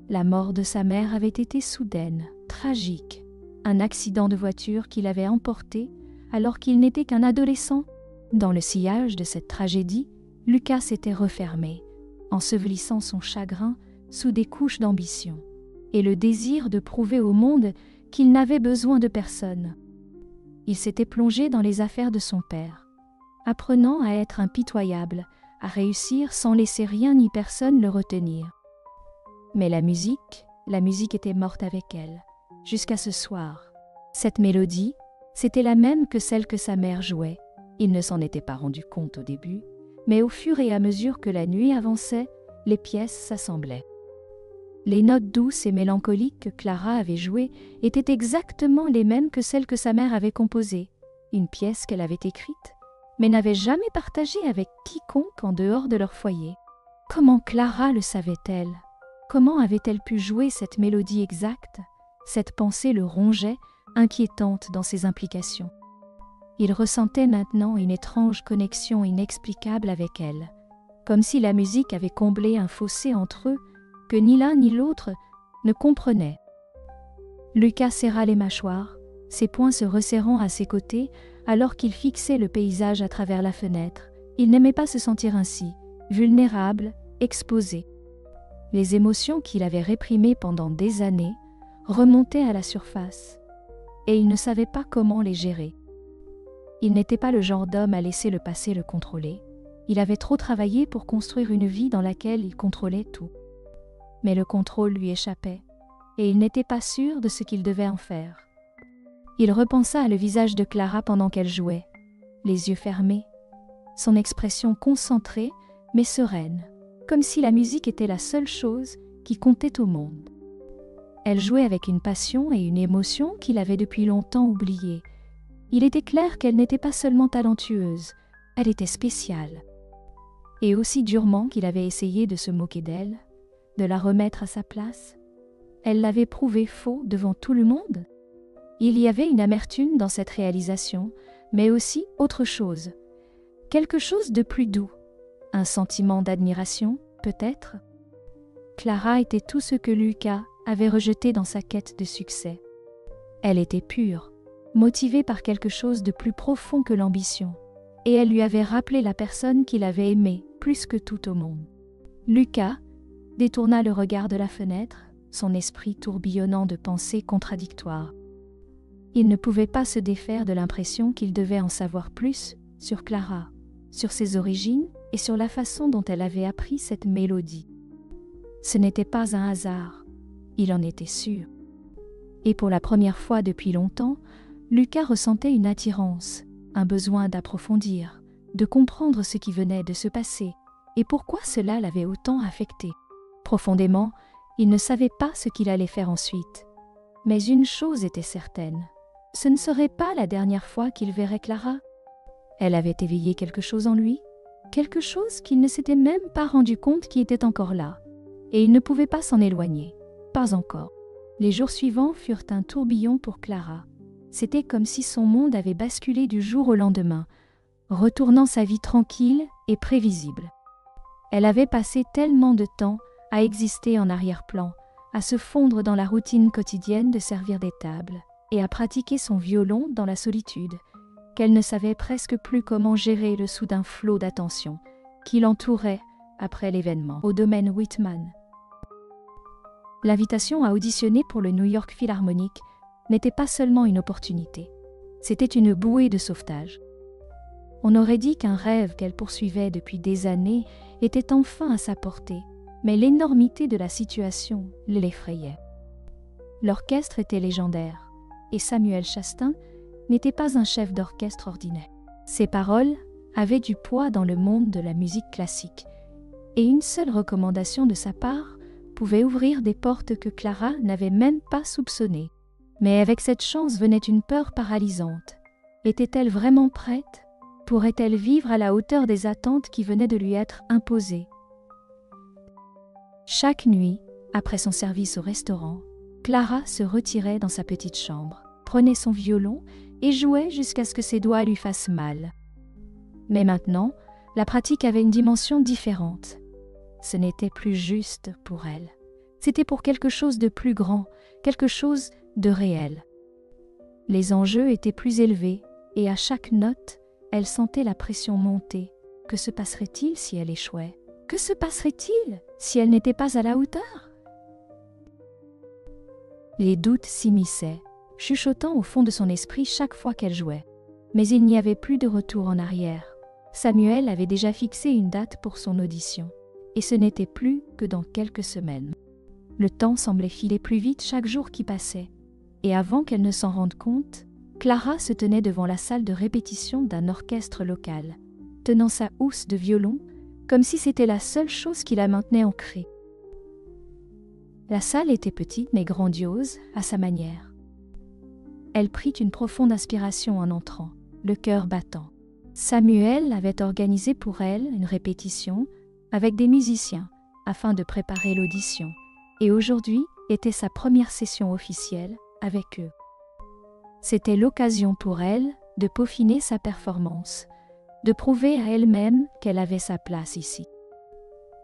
La mort de sa mère avait été soudaine, tragique. Un accident de voiture qui l'avait emporté alors qu'il n'était qu'un adolescent. Dans le sillage de cette tragédie, Lucas s'était refermé, ensevelissant son chagrin sous des couches d'ambition et le désir de prouver au monde qu'il n'avait besoin de personne. Il s'était plongé dans les affaires de son père, apprenant à être impitoyable, à réussir sans laisser rien ni personne le retenir. Mais la musique était morte avec elle, jusqu'à ce soir. Cette mélodie, c'était la même que celle que sa mère jouait. Il ne s'en était pas rendu compte au début, mais au fur et à mesure que la nuit avançait, les pièces s'assemblaient. Les notes douces et mélancoliques que Clara avait jouées étaient exactement les mêmes que celles que sa mère avait composées, une pièce qu'elle avait écrite, mais n'avait jamais partagée avec quiconque en dehors de leur foyer. Comment Clara le savait-elle? Comment avait-elle pu jouer cette mélodie exacte? Cette pensée le rongeait, inquiétante dans ses implications. Il ressentait maintenant une étrange connexion inexplicable avec elle, comme si la musique avait comblé un fossé entre eux que ni l'un ni l'autre ne comprenaient. Lucas serra les mâchoires, ses poings se resserrant à ses côtés alors qu'il fixait le paysage à travers la fenêtre. Il n'aimait pas se sentir ainsi, vulnérable, exposé. Les émotions qu'il avait réprimées pendant des années remontaient à la surface, et il ne savait pas comment les gérer. Il n'était pas le genre d'homme à laisser le passé le contrôler. Il avait trop travaillé pour construire une vie dans laquelle il contrôlait tout. Mais le contrôle lui échappait, et il n'était pas sûr de ce qu'il devait en faire. Il repensa à le visage de Clara pendant qu'elle jouait, les yeux fermés, son expression concentrée mais sereine, comme si la musique était la seule chose qui comptait au monde. Elle jouait avec une passion et une émotion qu'il avait depuis longtemps oubliées. Il était clair qu'elle n'était pas seulement talentueuse, elle était spéciale. Et aussi durement qu'il avait essayé de se moquer d'elle, de la remettre à sa place, elle l'avait prouvé faux devant tout le monde. Il y avait une amertume dans cette réalisation, mais aussi autre chose. Quelque chose de plus doux. Un sentiment d'admiration, peut-être. Clara était tout ce que Lucas avait rejeté dans sa quête de succès. Elle était pure, motivée par quelque chose de plus profond que l'ambition, et elle lui avait rappelé la personne qu'il avait aimée plus que tout au monde. Lucas détourna le regard de la fenêtre, son esprit tourbillonnant de pensées contradictoires. Il ne pouvait pas se défaire de l'impression qu'il devait en savoir plus sur Clara, sur ses origines et sur la façon dont elle avait appris cette mélodie. Ce n'était pas un hasard, il en était sûr. Et pour la première fois depuis longtemps, Lucas ressentait une attirance, un besoin d'approfondir, de comprendre ce qui venait de se passer et pourquoi cela l'avait autant affecté. Profondément, il ne savait pas ce qu'il allait faire ensuite. Mais une chose était certaine, ce ne serait pas la dernière fois qu'il verrait Clara. Elle avait éveillé quelque chose en lui, quelque chose qu'il ne s'était même pas rendu compte qui était encore là, et il ne pouvait pas s'en éloigner, pas encore. Les jours suivants furent un tourbillon pour Clara. C'était comme si son monde avait basculé du jour au lendemain, retournant sa vie tranquille et prévisible. Elle avait passé tellement de temps à exister en arrière-plan, à se fondre dans la routine quotidienne de servir des tables et à pratiquer son violon dans la solitude, qu'elle ne savait presque plus comment gérer le soudain flot d'attention qui l'entourait après l'événement au domaine Whitman. L'invitation à auditionner pour le New York Philharmonic n'était pas seulement une opportunité, c'était une bouée de sauvetage. On aurait dit qu'un rêve qu'elle poursuivait depuis des années était enfin à sa portée, mais l'énormité de la situation l'effrayait. L'orchestre était légendaire, et Samuel Chastain n'était pas un chef d'orchestre ordinaire. Ses paroles avaient du poids dans le monde de la musique classique, et une seule recommandation de sa part pouvait ouvrir des portes que Clara n'avait même pas soupçonnées. Mais avec cette chance venait une peur paralysante. Était-elle vraiment prête? Pourrait-elle vivre à la hauteur des attentes qui venaient de lui être imposées? Chaque nuit, après son service au restaurant, Clara se retirait dans sa petite chambre, prenait son violon et jouait jusqu'à ce que ses doigts lui fassent mal. Mais maintenant, la pratique avait une dimension différente. Ce n'était plus juste pour elle. C'était pour quelque chose de plus grand, quelque chose de réel. Les enjeux étaient plus élevés et à chaque note, elle sentait la pression monter. Que se passerait-il si elle échouait? Que se passerait-il si elle n'était pas à la hauteur? Les doutes s'immisçaient, chuchotant au fond de son esprit chaque fois qu'elle jouait. Mais il n'y avait plus de retour en arrière. Samuel avait déjà fixé une date pour son audition, et ce n'était plus que dans quelques semaines. Le temps semblait filer plus vite chaque jour qui passait, et avant qu'elle ne s'en rende compte, Clara se tenait devant la salle de répétition d'un orchestre local, tenant sa housse de violon, comme si c'était la seule chose qui la maintenait ancrée. La salle était petite mais grandiose à sa manière. Elle prit une profonde inspiration en entrant, le cœur battant. Samuel avait organisé pour elle une répétition avec des musiciens, afin de préparer l'audition, et aujourd'hui était sa première session officielle avec eux. C'était l'occasion pour elle de peaufiner sa performance, de prouver à elle-même qu'elle avait sa place ici.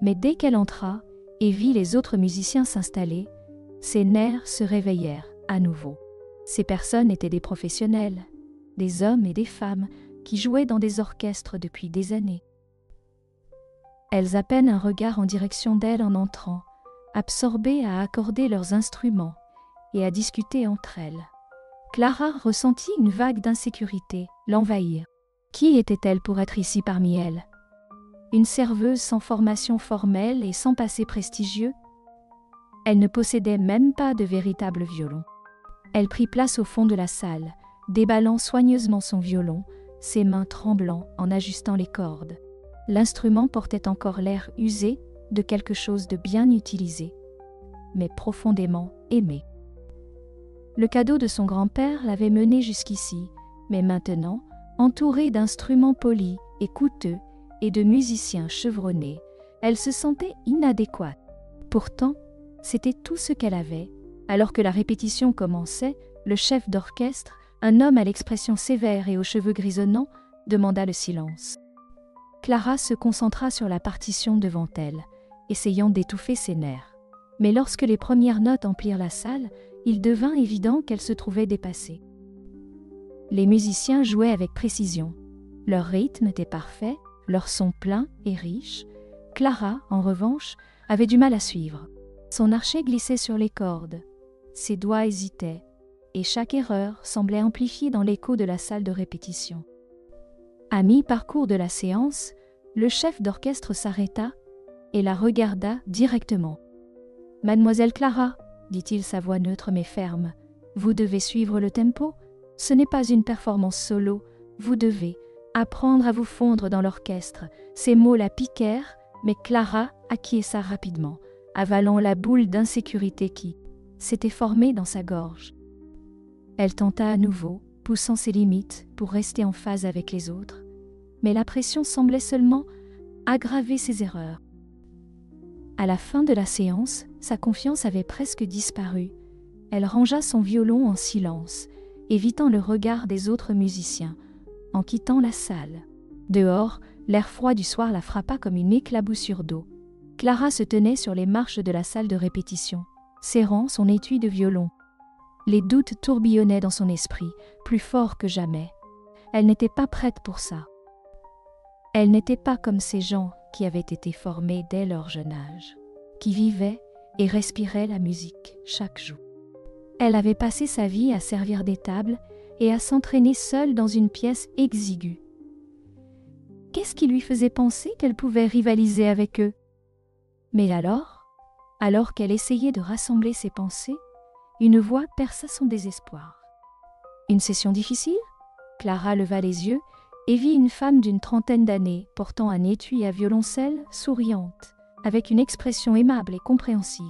Mais dès qu'elle entra et vit les autres musiciens s'installer, ses nerfs se réveillèrent à nouveau. Ces personnes étaient des professionnels, des hommes et des femmes qui jouaient dans des orchestres depuis des années. Elles à peine un regard en direction d'elle en entrant, absorbées à accorder leurs instruments et à discuter entre elles. Clara ressentit une vague d'insécurité l'envahir. Qui était-elle pour être ici parmi elles? Une serveuse sans formation formelle et sans passé prestigieux? Elle ne possédait même pas de véritable violon. Elle prit place au fond de la salle, déballant soigneusement son violon, ses mains tremblant en ajustant les cordes. L'instrument portait encore l'air usé de quelque chose de bien utilisé, mais profondément aimé. Le cadeau de son grand-père l'avait menée jusqu'ici, mais maintenant, entourée d'instruments polis et coûteux et de musiciens chevronnés, elle se sentait inadéquate. Pourtant, c'était tout ce qu'elle avait. Alors que la répétition commençait, le chef d'orchestre, un homme à l'expression sévère et aux cheveux grisonnants, demanda le silence. Clara se concentra sur la partition devant elle, essayant d'étouffer ses nerfs. Mais lorsque les premières notes emplirent la salle, il devint évident qu'elle se trouvait dépassée. Les musiciens jouaient avec précision. Leur rythme était parfait, leur son plein et riche. Clara, en revanche, avait du mal à suivre. Son archet glissait sur les cordes, ses doigts hésitaient, et chaque erreur semblait amplifiée dans l'écho de la salle de répétition. À mi-parcours de la séance, le chef d'orchestre s'arrêta et la regarda directement. « Mademoiselle Clara, dit-il sa voix neutre mais ferme, vous devez suivre le tempo. Ce n'est pas une performance solo, vous devez apprendre à vous fondre dans l'orchestre. » Ces mots la piquèrent, mais Clara acquiesça rapidement, avalant la boule d'insécurité qui s'était formée dans sa gorge. Elle tenta à nouveau, poussant ses limites pour rester en phase avec les autres, mais la pression semblait seulement aggraver ses erreurs. À la fin de la séance, sa confiance avait presque disparu. Elle rangea son violon en silence, évitant le regard des autres musiciens, en quittant la salle. Dehors, l'air froid du soir la frappa comme une éclaboussure d'eau. Clara se tenait sur les marches de la salle de répétition, serrant son étui de violon. Les doutes tourbillonnaient dans son esprit, plus forts que jamais. Elle n'était pas prête pour ça. Elle n'était pas comme ces gens qui avaient été formés dès leur jeune âge, qui vivaient et respiraient la musique chaque jour. Elle avait passé sa vie à servir des tables et à s'entraîner seule dans une pièce exiguë. Qu'est-ce qui lui faisait penser qu'elle pouvait rivaliser avec eux? Mais alors qu'elle essayait de rassembler ses pensées, une voix perça son désespoir. Une session difficile? Clara leva les yeux et vit une femme d'une trentaine d'années portant un étui à violoncelle, souriante, avec une expression aimable et compréhensive.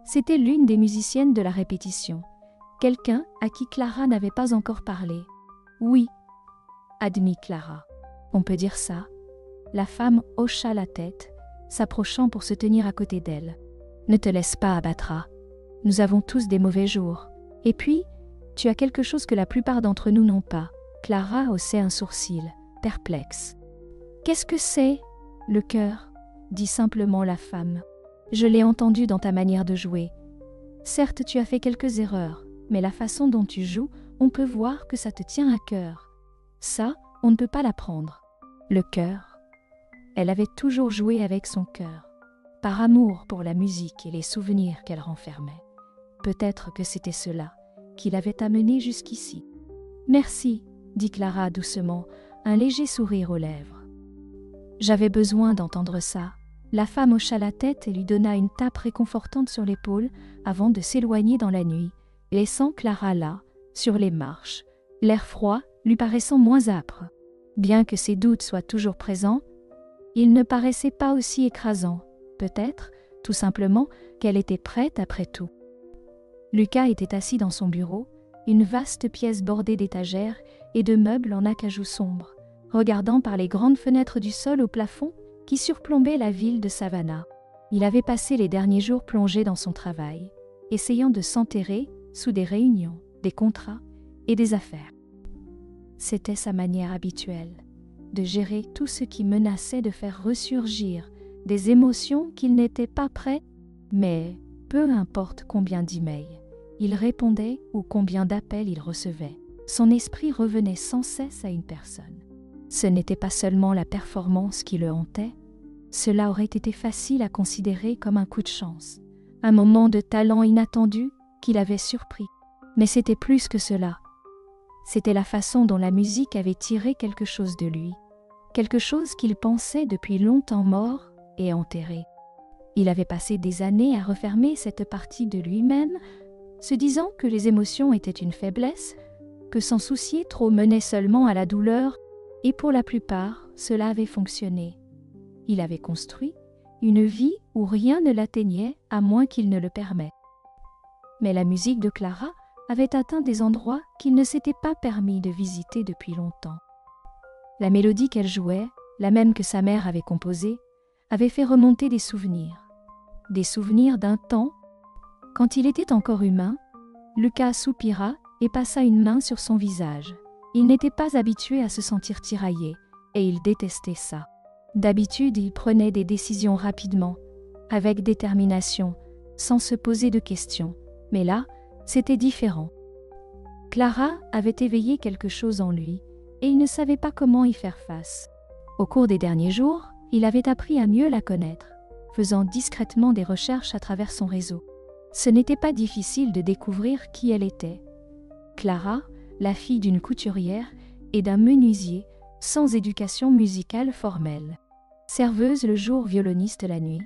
C'était l'une des musiciennes de la répétition, quelqu'un à qui Clara n'avait pas encore parlé. Oui, admit Clara. On peut dire ça. La femme hocha la tête, s'approchant pour se tenir à côté d'elle. Ne te laisse pas abattre. Nous avons tous des mauvais jours. Et puis, tu as quelque chose que la plupart d'entre nous n'ont pas. Clara haussait un sourcil, perplexe. Qu'est-ce que c'est, le cœur? Dit simplement la femme. Je l'ai entendu dans ta manière de jouer. Certes, tu as fait quelques erreurs, mais la façon dont tu joues, on peut voir que ça te tient à cœur. Ça, on ne peut pas l'apprendre. Le cœur. Elle avait toujours joué avec son cœur, par amour pour la musique et les souvenirs qu'elle renfermait. Peut-être que c'était cela qui l'avait amenée jusqu'ici. « Merci », dit Clara doucement, un léger sourire aux lèvres. « J'avais besoin d'entendre ça. » La femme hocha la tête et lui donna une tape réconfortante sur l'épaule avant de s'éloigner dans la nuit, laissant Clara là, sur les marches, l'air froid lui paraissant moins âpre. Bien que ses doutes soient toujours présents, il ne paraissait pas aussi écrasant, peut-être, tout simplement, qu'elle était prête après tout. Lucas était assis dans son bureau, une vaste pièce bordée d'étagères et de meubles en acajou sombre, regardant par les grandes fenêtres du sol au plafond qui surplombait la ville de Savannah. Il avait passé les derniers jours plongé dans son travail, essayant de s'enterrer sous des réunions, des contrats et des affaires. C'était sa manière habituelle, de gérer tout ce qui menaçait de faire ressurgir des émotions qu'il n'était pas prêt, mais peu importe combien d'emails il répondait ou combien d'appels il recevait, son esprit revenait sans cesse à une personne. Ce n'était pas seulement la performance qui le hantait, cela aurait été facile à considérer comme un coup de chance, un moment de talent inattendu qui l'avait surpris. Mais c'était plus que cela. C'était la façon dont la musique avait tiré quelque chose de lui, quelque chose qu'il pensait depuis longtemps mort et enterré. Il avait passé des années à refermer cette partie de lui-même, se disant que les émotions étaient une faiblesse, que s'en soucier trop menait seulement à la douleur, et pour la plupart, cela avait fonctionné. Il avait construit une vie où rien ne l'atteignait à moins qu'il ne le permette. Mais la musique de Clara avait atteint des endroits qu'il ne s'était pas permis de visiter depuis longtemps. La mélodie qu'elle jouait, la même que sa mère avait composée, avait fait remonter des souvenirs d'un temps. Quand il était encore humain, Lucas soupira et passa une main sur son visage. Il n'était pas habitué à se sentir tiraillé, et il détestait ça. D'habitude, il prenait des décisions rapidement, avec détermination, sans se poser de questions. Mais là, c'était différent. Clara avait éveillé quelque chose en lui, et il ne savait pas comment y faire face. Au cours des derniers jours, il avait appris à mieux la connaître, faisant discrètement des recherches à travers son réseau. Ce n'était pas difficile de découvrir qui elle était. Clara, la fille d'une couturière et d'un menuisier, sans éducation musicale formelle. Serveuse le jour, violoniste la nuit,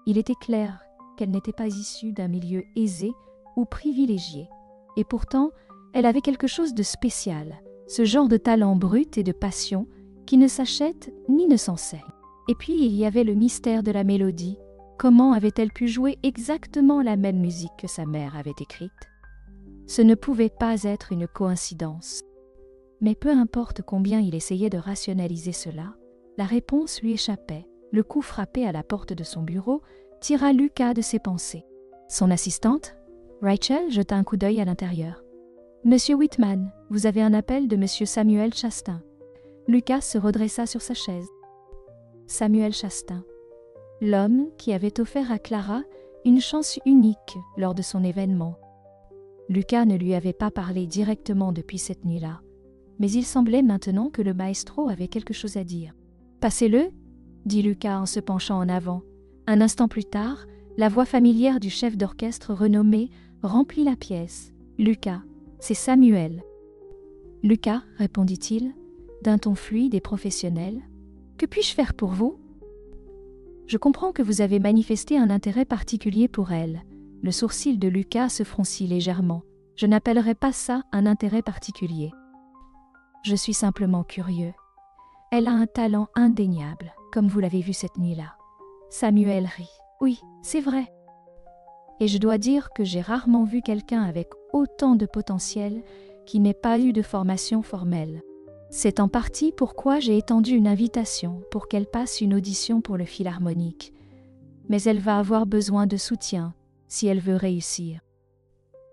il était clair qu'elle n'était pas issue d'un milieu aisé ou privilégié. Et pourtant, elle avait quelque chose de spécial, ce genre de talent brut et de passion qui ne s'achète ni ne s'enseigne. Et puis il y avait le mystère de la mélodie. Comment avait-elle pu jouer exactement la même musique que sa mère avait écrite? Ce ne pouvait pas être une coïncidence. Mais peu importe combien il essayait de rationaliser cela, la réponse lui échappait. Le coup frappé à la porte de son bureau tira Lucas de ses pensées. Son assistante, Rachel, jeta un coup d'œil à l'intérieur. « Monsieur Whitman, vous avez un appel de Monsieur Samuel Chastain. » Lucas se redressa sur sa chaise. Samuel Chastain, l'homme qui avait offert à Clara une chance unique lors de son événement. Lucas ne lui avait pas parlé directement depuis cette nuit-là, mais il semblait maintenant que le maestro avait quelque chose à dire. « Passez-le » dit Lucas en se penchant en avant. Un instant plus tard, la voix familière du chef d'orchestre renommé remplit la pièce. « Lucas, c'est Samuel. »« Lucas, répondit-il, d'un ton fluide et professionnel, que puis-je faire pour vous ? » Je comprends que vous avez manifesté un intérêt particulier pour elle. Le sourcil de Lucas se froncit légèrement. Je n'appellerais pas ça un intérêt particulier. Je suis simplement curieux. Elle a un talent indéniable, comme vous l'avez vu cette nuit-là. Samuel rit. Oui, c'est vrai. Et je dois dire que j'ai rarement vu quelqu'un avec autant de potentiel qui n'ait pas eu de formation formelle. C'est en partie pourquoi j'ai étendu une invitation pour qu'elle passe une audition pour le Philharmonique. Mais elle va avoir besoin de soutien si elle veut réussir.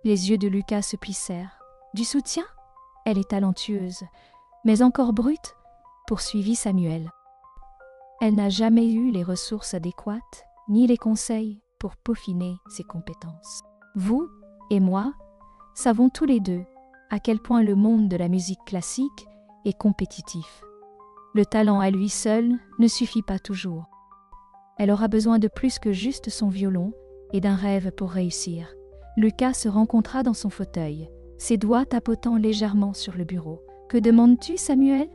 Les yeux de Lucas se plissèrent. Du soutien ? Elle est talentueuse, mais encore brute, poursuivit Samuel. Elle n'a jamais eu les ressources adéquates, ni les conseils pour peaufiner ses compétences. Vous et moi savons tous les deux à quel point le monde de la musique classique est compétitif. Le talent à lui seul ne suffit pas toujours. Elle aura besoin de plus que juste son violon et d'un rêve pour réussir. Lucas se rencontra dans son fauteuil, ses doigts tapotant légèrement sur le bureau. « Que demandes-tu, Samuel ? » ?»«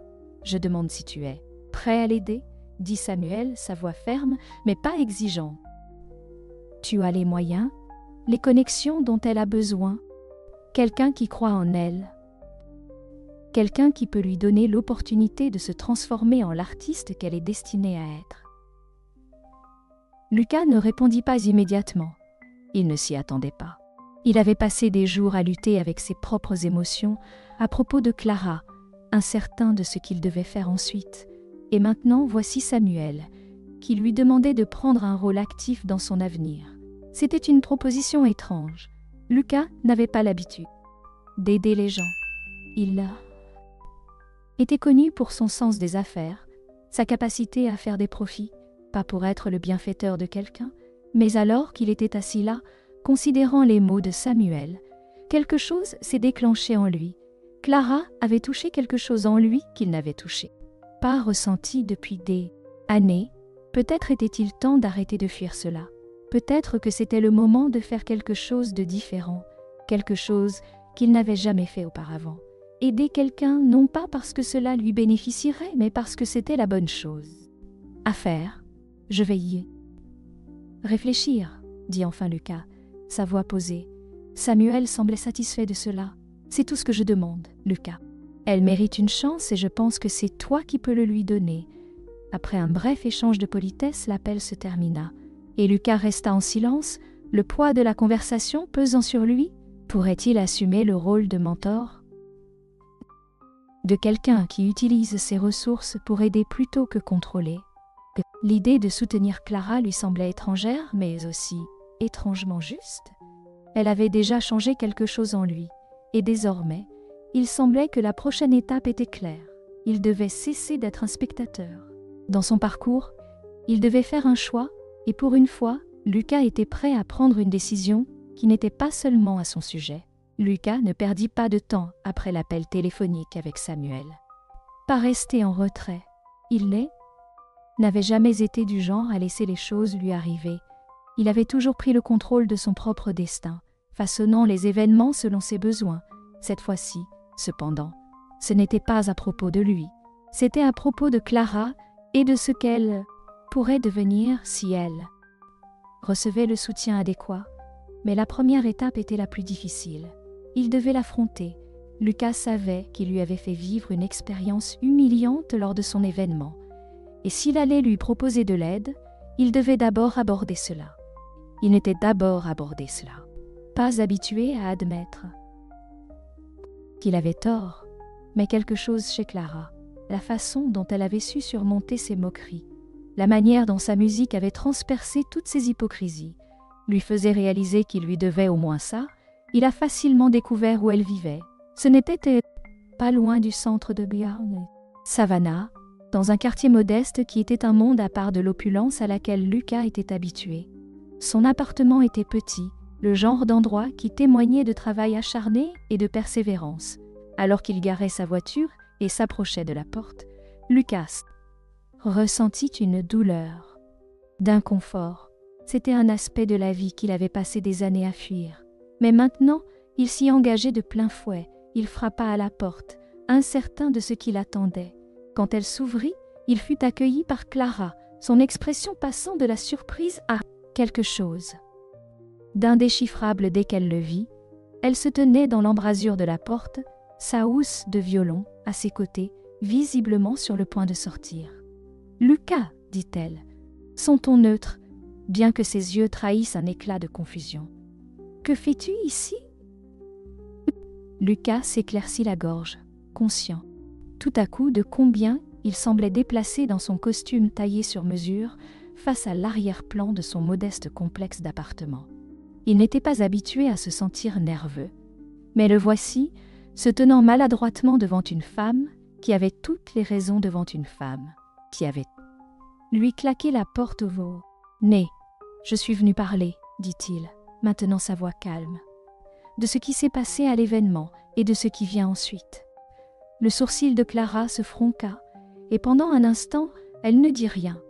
Je demande si tu es prêt à l'aider, » dit Samuel, sa voix ferme, mais pas exigeante. « Tu as les moyens, les connexions dont elle a besoin, quelqu'un qui croit en elle, quelqu'un qui peut lui donner l'opportunité de se transformer en l'artiste qu'elle est destinée à être. » Lucas ne répondit pas immédiatement. Il ne s'y attendait pas. Il avait passé des jours à lutter avec ses propres émotions à propos de Clara, incertain de ce qu'il devait faire ensuite. Et maintenant, voici Samuel, qui lui demandait de prendre un rôle actif dans son avenir. C'était une proposition étrange. Lucas n'avait pas l'habitude d'aider les gens. Il était connu pour son sens des affaires, sa capacité à faire des profits, pas pour être le bienfaiteur de quelqu'un, mais alors qu'il était assis là, considérant les mots de Samuel, quelque chose s'est déclenché en lui. Clara avait touché quelque chose en lui qu'il n'avait touché pas ressenti depuis des années. Peut-être était-il temps d'arrêter de fuir cela. Peut-être que c'était le moment de faire quelque chose de différent, quelque chose qu'il n'avait jamais fait auparavant. Aider quelqu'un non pas parce que cela lui bénéficierait, mais parce que c'était la bonne chose à faire. Je vais y réfléchir, dit enfin Lucas, sa voix posée. Samuel semblait satisfait de cela. C'est tout ce que je demande, Lucas. Elle mérite une chance et je pense que c'est toi qui peux le lui donner. Après un bref échange de politesse, l'appel se termina, et Lucas resta en silence, le poids de la conversation pesant sur lui. Pourrait-il assumer le rôle de mentor de quelqu'un qui utilise ses ressources pour aider plutôt que contrôler? L'idée de soutenir Clara lui semblait étrangère, mais aussi étrangement juste. Elle avait déjà changé quelque chose en lui, et désormais, il semblait que la prochaine étape était claire. Il devait cesser d'être un spectateur. Dans son parcours, il devait faire un choix, et pour une fois, Lucas était prêt à prendre une décision qui n'était pas seulement à son sujet. Lucas ne perdit pas de temps après l'appel téléphonique avec Samuel. Pas resté en retrait. Il n'avait jamais été du genre à laisser les choses lui arriver. Il avait toujours pris le contrôle de son propre destin, façonnant les événements selon ses besoins. Cette fois-ci, cependant, ce n'était pas à propos de lui. C'était à propos de Clara et de ce qu'elle pourrait devenir si elle recevait le soutien adéquat. Mais la première étape était la plus difficile. Il devait l'affronter. Lucas savait qu'il lui avait fait vivre une expérience humiliante lors de son événement. Et s'il allait lui proposer de l'aide, il devait d'abord aborder cela. Il n'était d'abord abordé cela. Pas habitué à admettre qu'il avait tort, mais quelque chose chez Clara, la façon dont elle avait su surmonter ses moqueries, la manière dont sa musique avait transpercé toutes ses hypocrisies, lui faisait réaliser qu'il lui devait au moins ça. Il a facilement découvert où elle vivait. Ce n'était pas loin du centre de Björn, Savannah, dans un quartier modeste qui était un monde à part de l'opulence à laquelle Lucas était habitué. Son appartement était petit, le genre d'endroit qui témoignait de travail acharné et de persévérance. Alors qu'il garait sa voiture et s'approchait de la porte, Lucas ressentit une douleur, d'inconfort. C'était un aspect de la vie qu'il avait passé des années à fuir. Mais maintenant, il s'y engageait de plein fouet. Il frappa à la porte, incertain de ce qui l'attendait. Quand elle s'ouvrit, il fut accueilli par Clara, son expression passant de la surprise à quelque chose d'indéchiffrable dès qu'elle le vit. Elle se tenait dans l'embrasure de la porte, sa housse de violon à ses côtés, visiblement sur le point de sortir. « Lucas, dit-elle, son ton neutre, bien que ses yeux trahissent un éclat de confusion. « Que fais-tu ici ?» Lucas s'éclaircit la gorge, conscient, tout à coup de combien il semblait déplacé dans son costume taillé sur mesure face à l'arrière-plan de son modeste complexe d'appartement. Il n'était pas habitué à se sentir nerveux, mais le voici, se tenant maladroitement devant une femme qui avait toutes les raisons devant une femme, qui avait lui claqué la porte au veau. « Né, je suis venu parler, dit-il, maintenant sa voix calme, de ce qui s'est passé à l'événement et de ce qui vient ensuite. » Le sourcil de Clara se fronça, et pendant un instant, elle ne dit rien.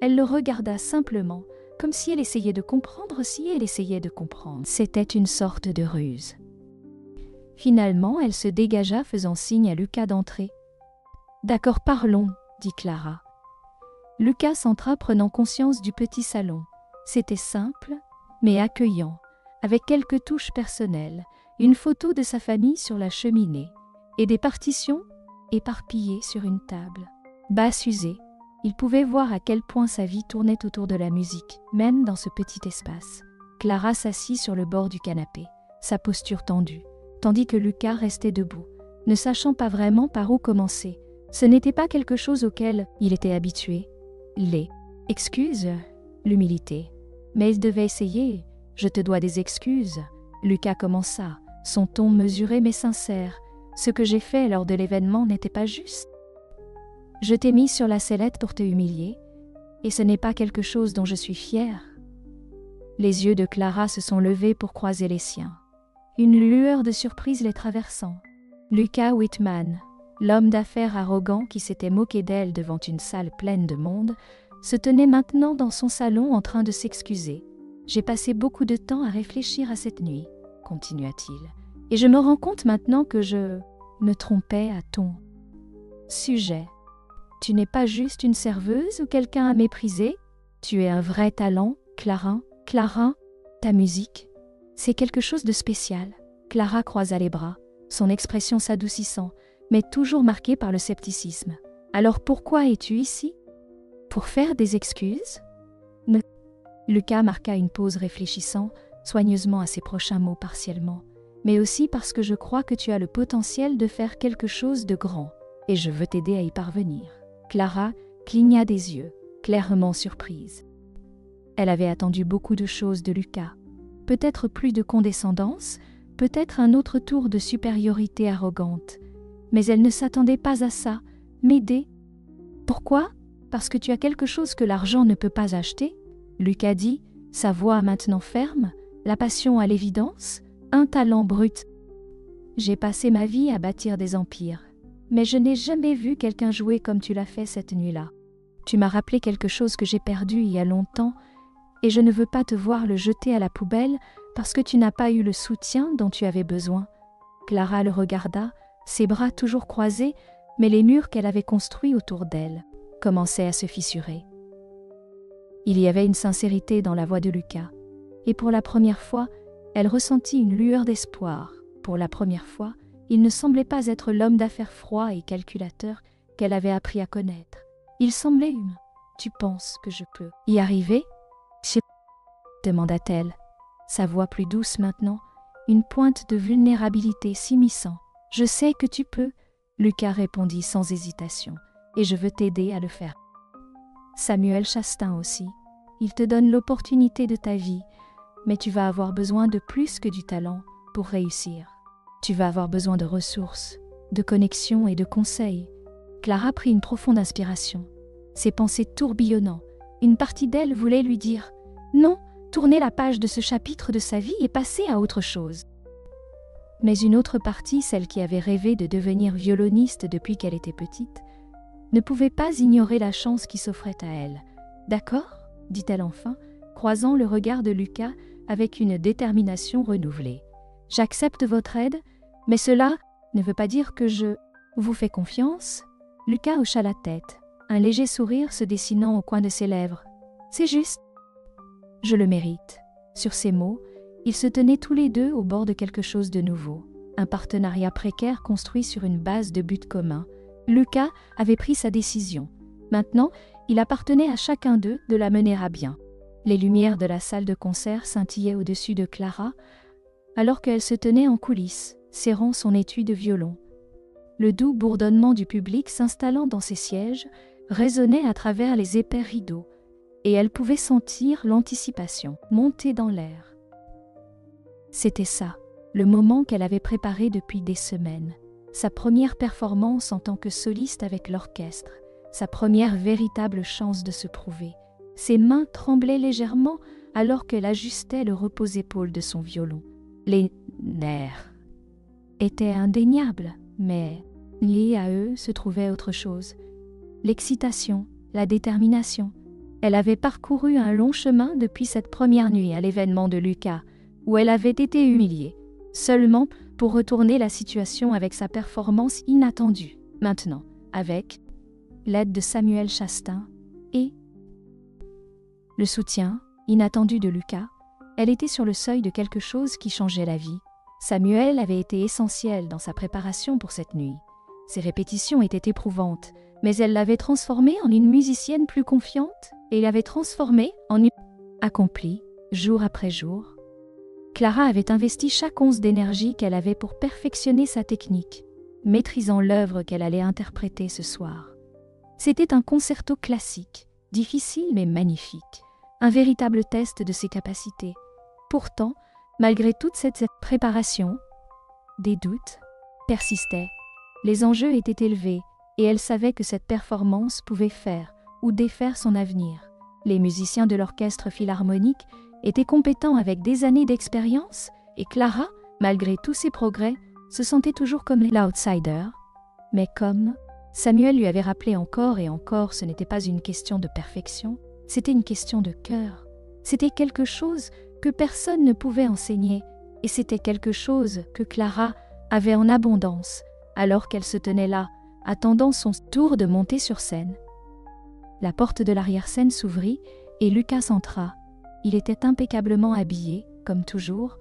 Elle le regarda simplement, comme si elle essayait de comprendre si elle essayait de comprendre. C'était une sorte de ruse. Finalement, elle se dégagea, faisant signe à Lucas d'entrer. « D'accord, parlons, » dit Clara. Lucas entra, prenant conscience du petit salon. C'était simple, mais accueillant, avec quelques touches personnelles, une photo de sa famille sur la cheminée, et des partitions éparpillées sur une table. Basse usée, il pouvait voir à quel point sa vie tournait autour de la musique, même dans ce petit espace. Clara s'assit sur le bord du canapé, sa posture tendue, tandis que Lucas restait debout, ne sachant pas vraiment par où commencer. Ce n'était pas quelque chose auquel il était habitué. Les Excuse, l'humilité. Mais il devait essayer. Je te dois des excuses. Lucas commença, son ton mesuré mais sincère. Ce que j'ai fait lors de l'événement n'était pas juste. Je t'ai mis sur la sellette pour te humilier, et ce n'est pas quelque chose dont je suis fière. Les yeux de Clara se sont levés pour croiser les siens, une lueur de surprise les traversant. Lucas Whitman, l'homme d'affaires arrogant qui s'était moqué d'elle devant une salle pleine de monde, se tenait maintenant dans son salon en train de s'excuser. « J'ai passé beaucoup de temps à réfléchir à cette nuit, » continua-t-il, « et je me rends compte maintenant que je me trompais à ton sujet. Tu n'es pas juste une serveuse ou quelqu'un à mépriser, tu es un vrai talent, Clara. Clara, ta musique, c'est quelque chose de spécial. » Clara croisa les bras, son expression s'adoucissant, mais toujours marquée par le scepticisme. « Alors pourquoi es-tu ici? Pour faire des excuses? » Lucas marqua une pause réfléchissant soigneusement à ses prochains mots partiellement. « Mais aussi parce que je crois que tu as le potentiel de faire quelque chose de grand, et je veux t'aider à y parvenir. » Clara cligna des yeux, clairement surprise. Elle avait attendu beaucoup de choses de Lucas. Peut-être plus de condescendance, peut-être un autre tour de supériorité arrogante. Mais elle ne s'attendait pas à ça. M'aider? Pourquoi? Parce que tu as quelque chose que l'argent ne peut pas acheter? Lucas dit, sa voix maintenant ferme, la passion à l'évidence, un talent brut. J'ai passé ma vie à bâtir des empires, mais je n'ai jamais vu quelqu'un jouer comme tu l'as fait cette nuit-là. Tu m'as rappelé quelque chose que j'ai perdu il y a longtemps, et je ne veux pas te voir le jeter à la poubelle parce que tu n'as pas eu le soutien dont tu avais besoin. Clara le regarda, ses bras toujours croisés, mais les murs qu'elle avait construits autour d'elle commençaient à se fissurer. Il y avait une sincérité dans la voix de Lucas, et pour la première fois, elle ressentit une lueur d'espoir. Pour la première fois, il ne semblait pas être l'homme d'affaires froid et calculateur qu'elle avait appris à connaître. Il semblait humain. « Tu penses que je peux y arriver ?» demanda-t-elle, sa voix plus douce maintenant, une pointe de vulnérabilité s'immisçant. « Je sais que tu peux, » Lucas répondit sans hésitation, « et je veux t'aider à le faire. » Samuel Chastain aussi. Il te donne l'opportunité de ta vie, mais tu vas avoir besoin de plus que du talent pour réussir. Tu vas avoir besoin de ressources, de connexions et de conseils. Clara prit une profonde inspiration. Ses pensées tourbillonnant, une partie d'elle voulait lui dire « Non, tourner la page de ce chapitre de sa vie et passer à autre chose. » Mais une autre partie, celle qui avait rêvé de devenir violoniste depuis qu'elle était petite, ne pouvait pas ignorer la chance qui s'offrait à elle. « D'accord ?» dit-elle enfin, croisant le regard de Lucas avec une détermination renouvelée. « J'accepte votre aide, mais cela ne veut pas dire que je vous fais confiance. » Lucas hocha la tête, un léger sourire se dessinant au coin de ses lèvres. « C'est juste. Je le mérite. » Sur ces mots, ils se tenaient tous les deux au bord de quelque chose de nouveau, un partenariat précaire construit sur une base de buts communs. Lucas avait pris sa décision. Maintenant, il appartenait à chacun d'eux de la mener à bien. Les lumières de la salle de concert scintillaient au-dessus de Clara, alors qu'elle se tenait en coulisses, serrant son étui de violon. Le doux bourdonnement du public s'installant dans ses sièges résonnait à travers les épais rideaux, et elle pouvait sentir l'anticipation monter dans l'air. C'était ça, le moment qu'elle avait préparé depuis des semaines. Sa première performance en tant que soliste avec l'orchestre, sa première véritable chance de se prouver. Ses mains tremblaient légèrement alors qu'elle ajustait le repose-épaules de son violon. Les nerfs étaient indéniables, mais liés à eux se trouvait autre chose. L'excitation, la détermination. Elle avait parcouru un long chemin depuis cette première nuit à l'événement de Lucas, où elle avait été humiliée, seulement pour retourner la situation avec sa performance inattendue. Maintenant, avec l'aide de Samuel Chastain et le soutien inattendu de Lucas, elle était sur le seuil de quelque chose qui changeait la vie. Samuel avait été essentiel dans sa préparation pour cette nuit. Ses répétitions étaient éprouvantes, mais elle l'avait transformée en une musicienne plus confiante et l'avait transformée en une accomplie, jour après jour. Clara avait investi chaque once d'énergie qu'elle avait pour perfectionner sa technique, maîtrisant l'œuvre qu'elle allait interpréter ce soir. C'était un concerto classique, difficile mais magnifique, un véritable test de ses capacités. Pourtant, malgré toute cette préparation, des doutes persistaient. Les enjeux étaient élevés et elle savait que cette performance pouvait faire ou défaire son avenir. Les musiciens de l'orchestre philharmonique étaient compétents avec des années d'expérience et Clara, malgré tous ses progrès, se sentait toujours comme l'outsider. Mais comme Samuel lui avait rappelé encore et encore, ce n'était pas une question de perfection, c'était une question de cœur. C'était quelque chose que personne ne pouvait enseigner et c'était quelque chose que Clara avait en abondance alors qu'elle se tenait là, attendant son tour de monter sur scène. La porte de l'arrière-scène s'ouvrit et Lucas entra. Il était impeccablement habillé, comme toujours,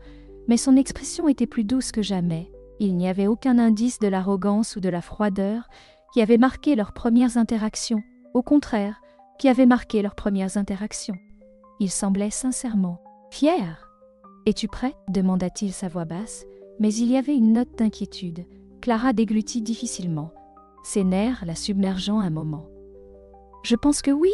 mais son expression était plus douce que jamais. Il n'y avait aucun indice de l'arrogance ou de la froideur qui avait marqué leurs premières interactions, au contraire, qui avait marqué leurs premières interactions. Il semblait sincèrement fier. « Es-tu prêt ?» demanda-t-il sa voix basse, mais il y avait une note d'inquiétude. Clara déglutit difficilement, ses nerfs la submergeant un moment. « Je pense que oui, »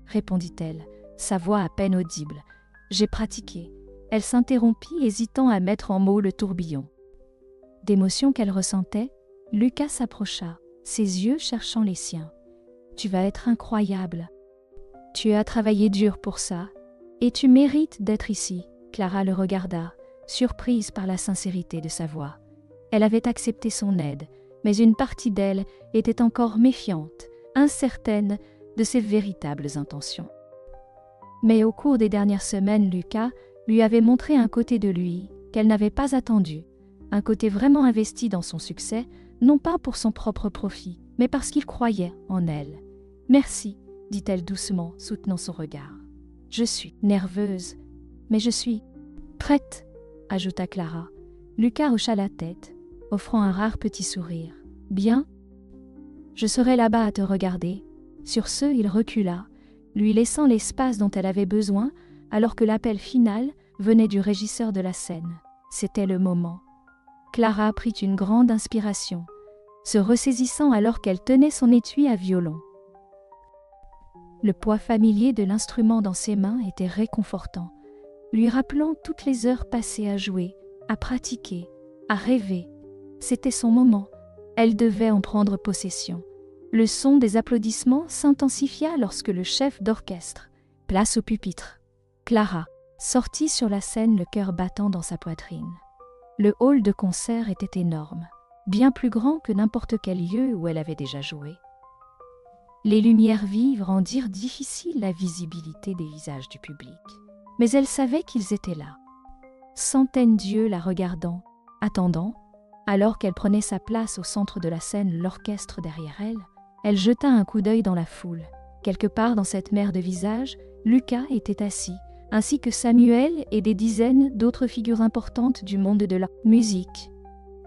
répondit-elle, sa voix à peine audible. « J'ai pratiqué. » Elle s'interrompit, hésitant à mettre en mots le tourbillon. D'émotion qu'elle ressentait, Lucas s'approcha, ses yeux cherchant les siens. « Tu vas être incroyable. Tu as travaillé dur pour ça, et tu mérites d'être ici. » Clara le regarda, surprise par la sincérité de sa voix. Elle avait accepté son aide, mais une partie d'elle était encore méfiante, incertaine de ses véritables intentions. Mais au cours des dernières semaines, Lucas lui avait montré un côté de lui qu'elle n'avait pas attendu, un côté vraiment investi dans son succès, non pas pour son propre profit, mais parce qu'il croyait en elle. « Merci », dit-elle doucement, soutenant son regard. « Je suis nerveuse, mais je suis prête », ajouta Clara. Lucas hocha la tête, offrant un rare petit sourire. « Bien, je serai là-bas à te regarder. » Sur ce, il recula, lui laissant l'espace dont elle avait besoin, alors que l'appel final venait du régisseur de la scène. C'était le moment. Clara prit une grande inspiration, se ressaisissant alors qu'elle tenait son étui à violon. Le poids familier de l'instrument dans ses mains était réconfortant, lui rappelant toutes les heures passées à jouer, à pratiquer, à rêver. C'était son moment. Elle devait en prendre possession. Le son des applaudissements s'intensifia lorsque le chef d'orchestre, place au pupitre, Clara, sortit sur la scène le cœur battant dans sa poitrine. Le hall de concert était énorme, bien plus grand que n'importe quel lieu où elle avait déjà joué. Les lumières vives rendirent difficile la visibilité des visages du public, mais elle savait qu'ils étaient là. Centaines d'yeux la regardant, attendant, alors qu'elle prenait sa place au centre de la scène, l'orchestre derrière elle, elle jeta un coup d'œil dans la foule. Quelque part dans cette mer de visages, Lucas était assis, ainsi que Samuel et des dizaines d'autres figures importantes du monde de la musique.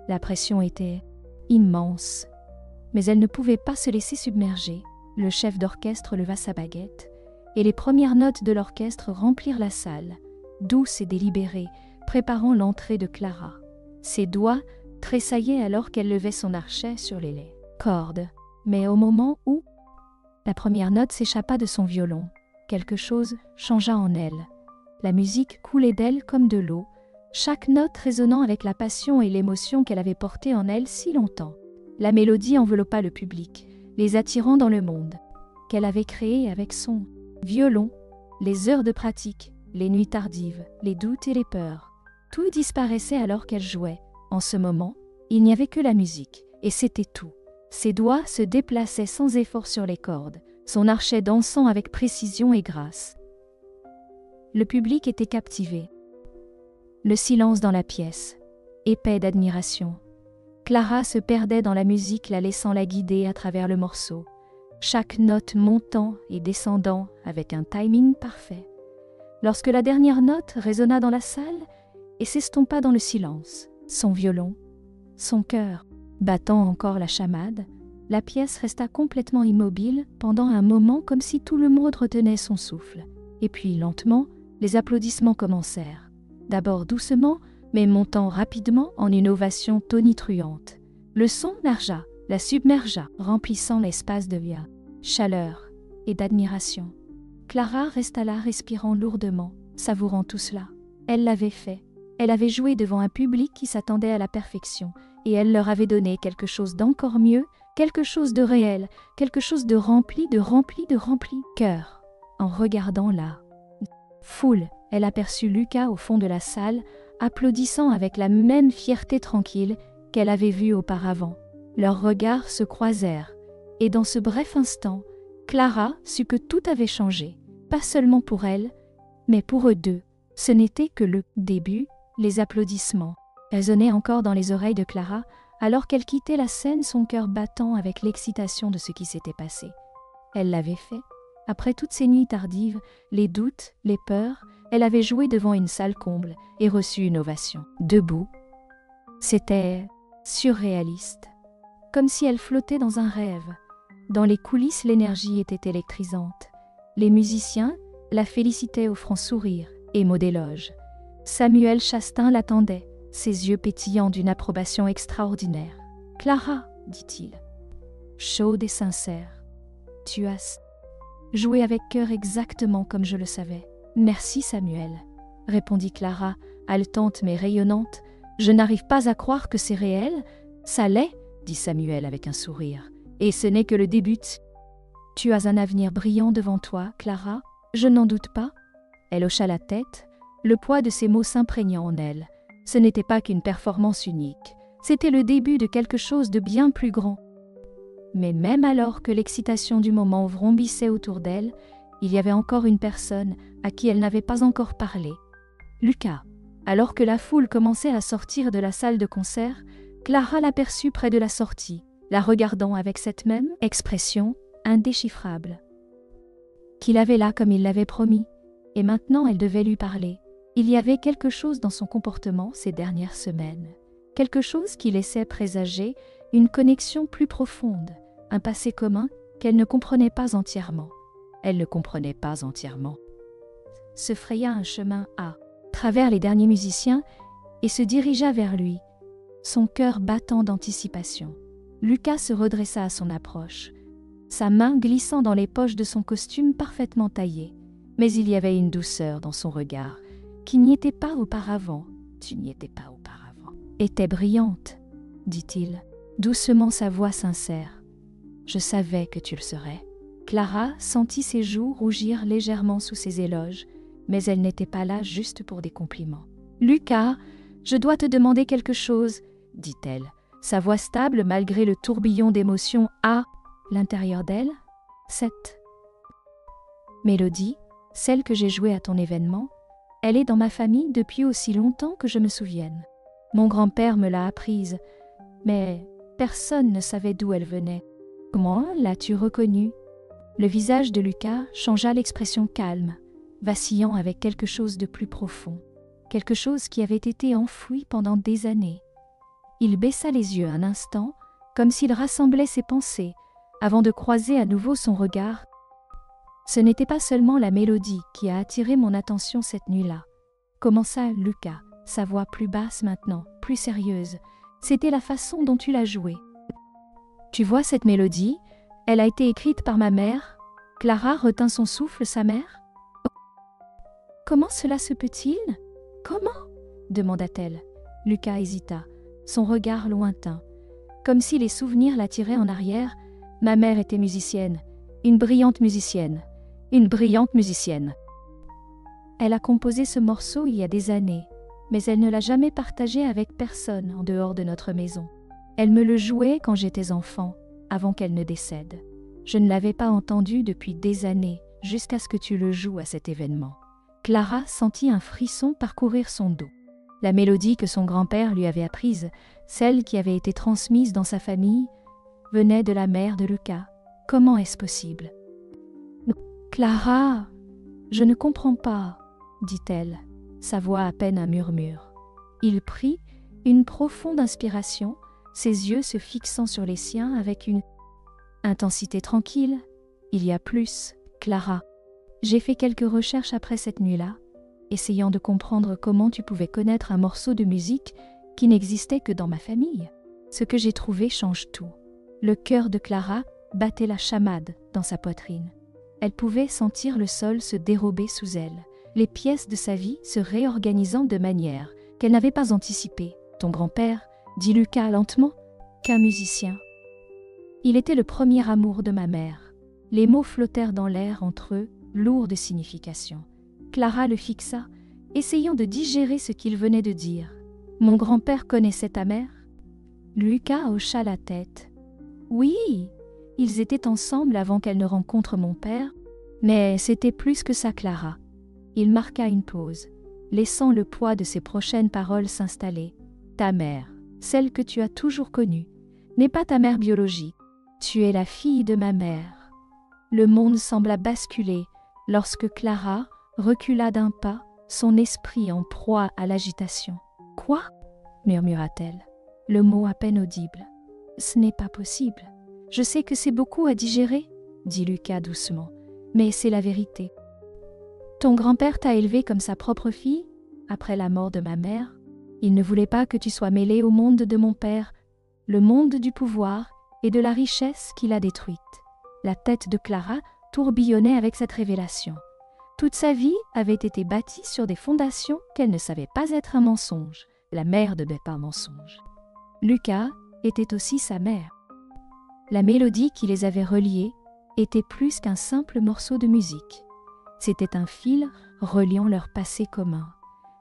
La pression était immense, mais elle ne pouvait pas se laisser submerger. Le chef d'orchestre leva sa baguette, et les premières notes de l'orchestre remplirent la salle, douces et délibérées, préparant l'entrée de Clara. Ses doigts tressaillaient alors qu'elle levait son archet sur les cordes. Mais au moment où la première note s'échappa de son violon, quelque chose changea en elle. La musique coulait d'elle comme de l'eau, chaque note résonnant avec la passion et l'émotion qu'elle avait portée en elle si longtemps. La mélodie enveloppa le public, les attirant dans le monde qu'elle avait créé avec son violon, les heures de pratique, les nuits tardives, les doutes et les peurs. Tout disparaissait alors qu'elle jouait. En ce moment, il n'y avait que la musique, et c'était tout. Ses doigts se déplaçaient sans effort sur les cordes, son archet dansant avec précision et grâce. Le public était captivé. Le silence dans la pièce, épais d'admiration. Clara se perdait dans la musique, la laissant la guider à travers le morceau, chaque note montant et descendant avec un timing parfait. Lorsque la dernière note résonna dans la salle et s'estompa dans le silence, son violon, son cœur battant encore la chamade, la pièce resta complètement immobile pendant un moment comme si tout le monde retenait son souffle. Et puis lentement, les applaudissements commencèrent. D'abord doucement, mais montant rapidement en une ovation tonitruante. Le son la submergea, remplissant l'espace de chaleur et d'admiration. Clara resta là respirant lourdement, savourant tout cela. Elle l'avait fait. Elle avait joué devant un public qui s'attendait à la perfection, et elle leur avait donné quelque chose d'encore mieux, quelque chose de réel, quelque chose de rempli. Cœur. En regardant la foule, elle aperçut Lucas au fond de la salle, applaudissant avec la même fierté tranquille qu'elle avait vue auparavant. Leurs regards se croisèrent, et dans ce bref instant, Clara sut que tout avait changé, pas seulement pour elle, mais pour eux deux. Ce n'était que le début, les applaudissements résonnaient encore dans les oreilles de Clara, alors qu'elle quittait la scène, son cœur battant avec l'excitation de ce qui s'était passé. Elle l'avait fait. Après toutes ces nuits tardives, les doutes, les peurs, elle avait joué devant une salle comble et reçu une ovation. Debout, c'était surréaliste, comme si elle flottait dans un rêve. Dans les coulisses, l'énergie était électrisante. Les musiciens la félicitaient au franc sourire et mots d'éloge. Samuel Chastain l'attendait, ses yeux pétillants d'une approbation extraordinaire. « Clara, dit-il, chaude et sincère, tu as joué avec cœur exactement comme je le savais. »« Merci Samuel, » répondit Clara, haletante mais rayonnante. « Je n'arrive pas à croire que c'est réel. »« Ça l'est, » dit Samuel avec un sourire. « Et ce n'est que le début. Tu as un avenir brillant devant toi, Clara, je n'en doute pas. » Elle hocha la tête, le poids de ses mots s'imprégnant en elle. Ce n'était pas qu'une performance unique, c'était le début de quelque chose de bien plus grand. Mais même alors que l'excitation du moment vrombissait autour d'elle, il y avait encore une personne à qui elle n'avait pas encore parlé. Lucas. Alors que la foule commençait à sortir de la salle de concert, Clara l'aperçut près de la sortie, la regardant avec cette même expression indéchiffrable. Qu'il avait là comme il l'avait promis, et maintenant elle devait lui parler. Il y avait quelque chose dans son comportement ces dernières semaines, quelque chose qui laissait présager une connexion plus profonde, un passé commun qu'elle ne comprenait pas entièrement. Elle ne comprenait pas entièrement. Se fraya un chemin à travers les derniers musiciens et se dirigea vers lui, son cœur battant d'anticipation. Lucas se redressa à son approche, sa main glissant dans les poches de son costume parfaitement taillé. Mais il y avait une douceur dans son regard qui n'y était pas auparavant. Tu n'y étais pas auparavant. Était brillante, dit-il, doucement, sa voix sincère. Je savais que tu le serais. Clara sentit ses joues rougir légèrement sous ses éloges, mais elle n'était pas là juste pour des compliments. Lucas, je dois te demander quelque chose, dit-elle, sa voix stable malgré le tourbillon d'émotions à l'intérieur d'elle. Cette mélodie, celle que j'ai jouée à ton événement, elle est dans ma famille depuis aussi longtemps que je me souvienne. Mon grand-père me l'a apprise, mais personne ne savait d'où elle venait. Comment l'as-tu reconnue ? Le visage de Lucas changea, l'expression calme, vacillant avec quelque chose de plus profond, quelque chose qui avait été enfoui pendant des années. Il baissa les yeux un instant, comme s'il rassemblait ses pensées, avant de croiser à nouveau son regard. Ce n'était pas seulement la mélodie qui a attiré mon attention cette nuit-là, commença Lucas, sa voix plus basse maintenant, plus sérieuse. C'était la façon dont tu l'as jouée. Tu vois cette mélodie ? Elle a été écrite par ma mère. Clara retint son souffle, sa mère. Comment cela se peut-il ? Comment ? demanda-t-elle. Lucas hésita, son regard lointain, comme si les souvenirs l'attiraient en arrière. Ma mère était musicienne, une brillante musicienne. Une brillante musicienne. Elle a composé ce morceau il y a des années, mais elle ne l'a jamais partagé avec personne en dehors de notre maison. Elle me le jouait quand j'étais enfant, avant qu'elle ne décède. Je ne l'avais pas entendu depuis des années, jusqu'à ce que tu le joues à cet événement. Clara sentit un frisson parcourir son dos. La mélodie que son grand-père lui avait apprise, celle qui avait été transmise dans sa famille, venait de la mère de Lucas. Comment est-ce possible ? Clara, je ne comprends pas, dit-elle, sa voix à peine un murmure. Il prit une profonde inspiration, ses yeux se fixant sur les siens avec une intensité tranquille. Il y a plus, Clara. J'ai fait quelques recherches après cette nuit-là, essayant de comprendre comment tu pouvais connaître un morceau de musique qui n'existait que dans ma famille. Ce que j'ai trouvé change tout. Le cœur de Clara battait la chamade dans sa poitrine. Elle pouvait sentir le sol se dérober sous elle, les pièces de sa vie se réorganisant de manière qu'elle n'avait pas anticipée. « Ton grand-père » dit Lucas lentement, « qu'un musicien. Il était le premier amour de ma mère. » Les mots flottèrent dans l'air entre eux, lourds de signification. Clara le fixa, essayant de digérer ce qu'il venait de dire. « Mon grand-père connaissait ta mère ?» Lucas hocha la tête. « Oui, ils étaient ensemble avant qu'elle ne rencontre mon père, mais c'était plus que ça, Clara. » Il marqua une pause, laissant le poids de ses prochaines paroles s'installer. « Ta mère, celle que tu as toujours connue, n'est pas ta mère biologique. Tu es la fille de ma mère. » Le monde sembla basculer lorsque Clara recula d'un pas, son esprit en proie à l'agitation. « Quoi ?» murmura-t-elle, le mot à peine audible. « Ce n'est pas possible. Je sais que c'est beaucoup à digérer, » dit Lucas doucement, « mais c'est la vérité. Ton grand-père t'a élevée comme sa propre fille, après la mort de ma mère. Il ne voulait pas que tu sois mêlée au monde de mon père, le monde du pouvoir et de la richesse qu'il a détruite. » La tête de Clara tourbillonnait avec cette révélation. Toute sa vie avait été bâtie sur des fondations qu'elle ne savait pas être un mensonge. La mère de pas un mensonge. Lucas était aussi sa mère. La mélodie qui les avait reliés était plus qu'un simple morceau de musique. C'était un fil reliant leur passé commun.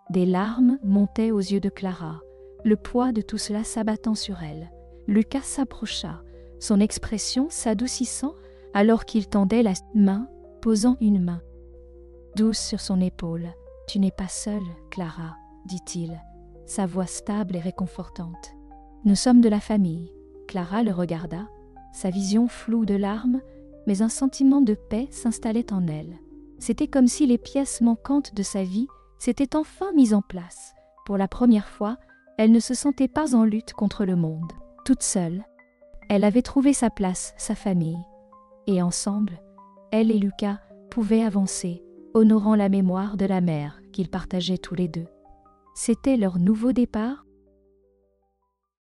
Des larmes montaient aux yeux de Clara, le poids de tout cela s'abattant sur elle. Lucas s'approcha, son expression s'adoucissant alors qu'il tendait la main, posant une main douce sur son épaule. « Tu n'es pas seule, Clara, » dit-il, sa voix stable et réconfortante. « Nous sommes de la famille. » Clara le regarda, sa vision floue de larmes, mais un sentiment de paix s'installait en elle. C'était comme si les pièces manquantes de sa vie s'étaient enfin mises en place. Pour la première fois, elle ne se sentait pas en lutte contre le monde. Toute seule, elle avait trouvé sa place, sa famille. Et ensemble, elle et Lucas pouvaient avancer, honorant la mémoire de la mère qu'ils partageaient tous les deux. C'était leur nouveau départ,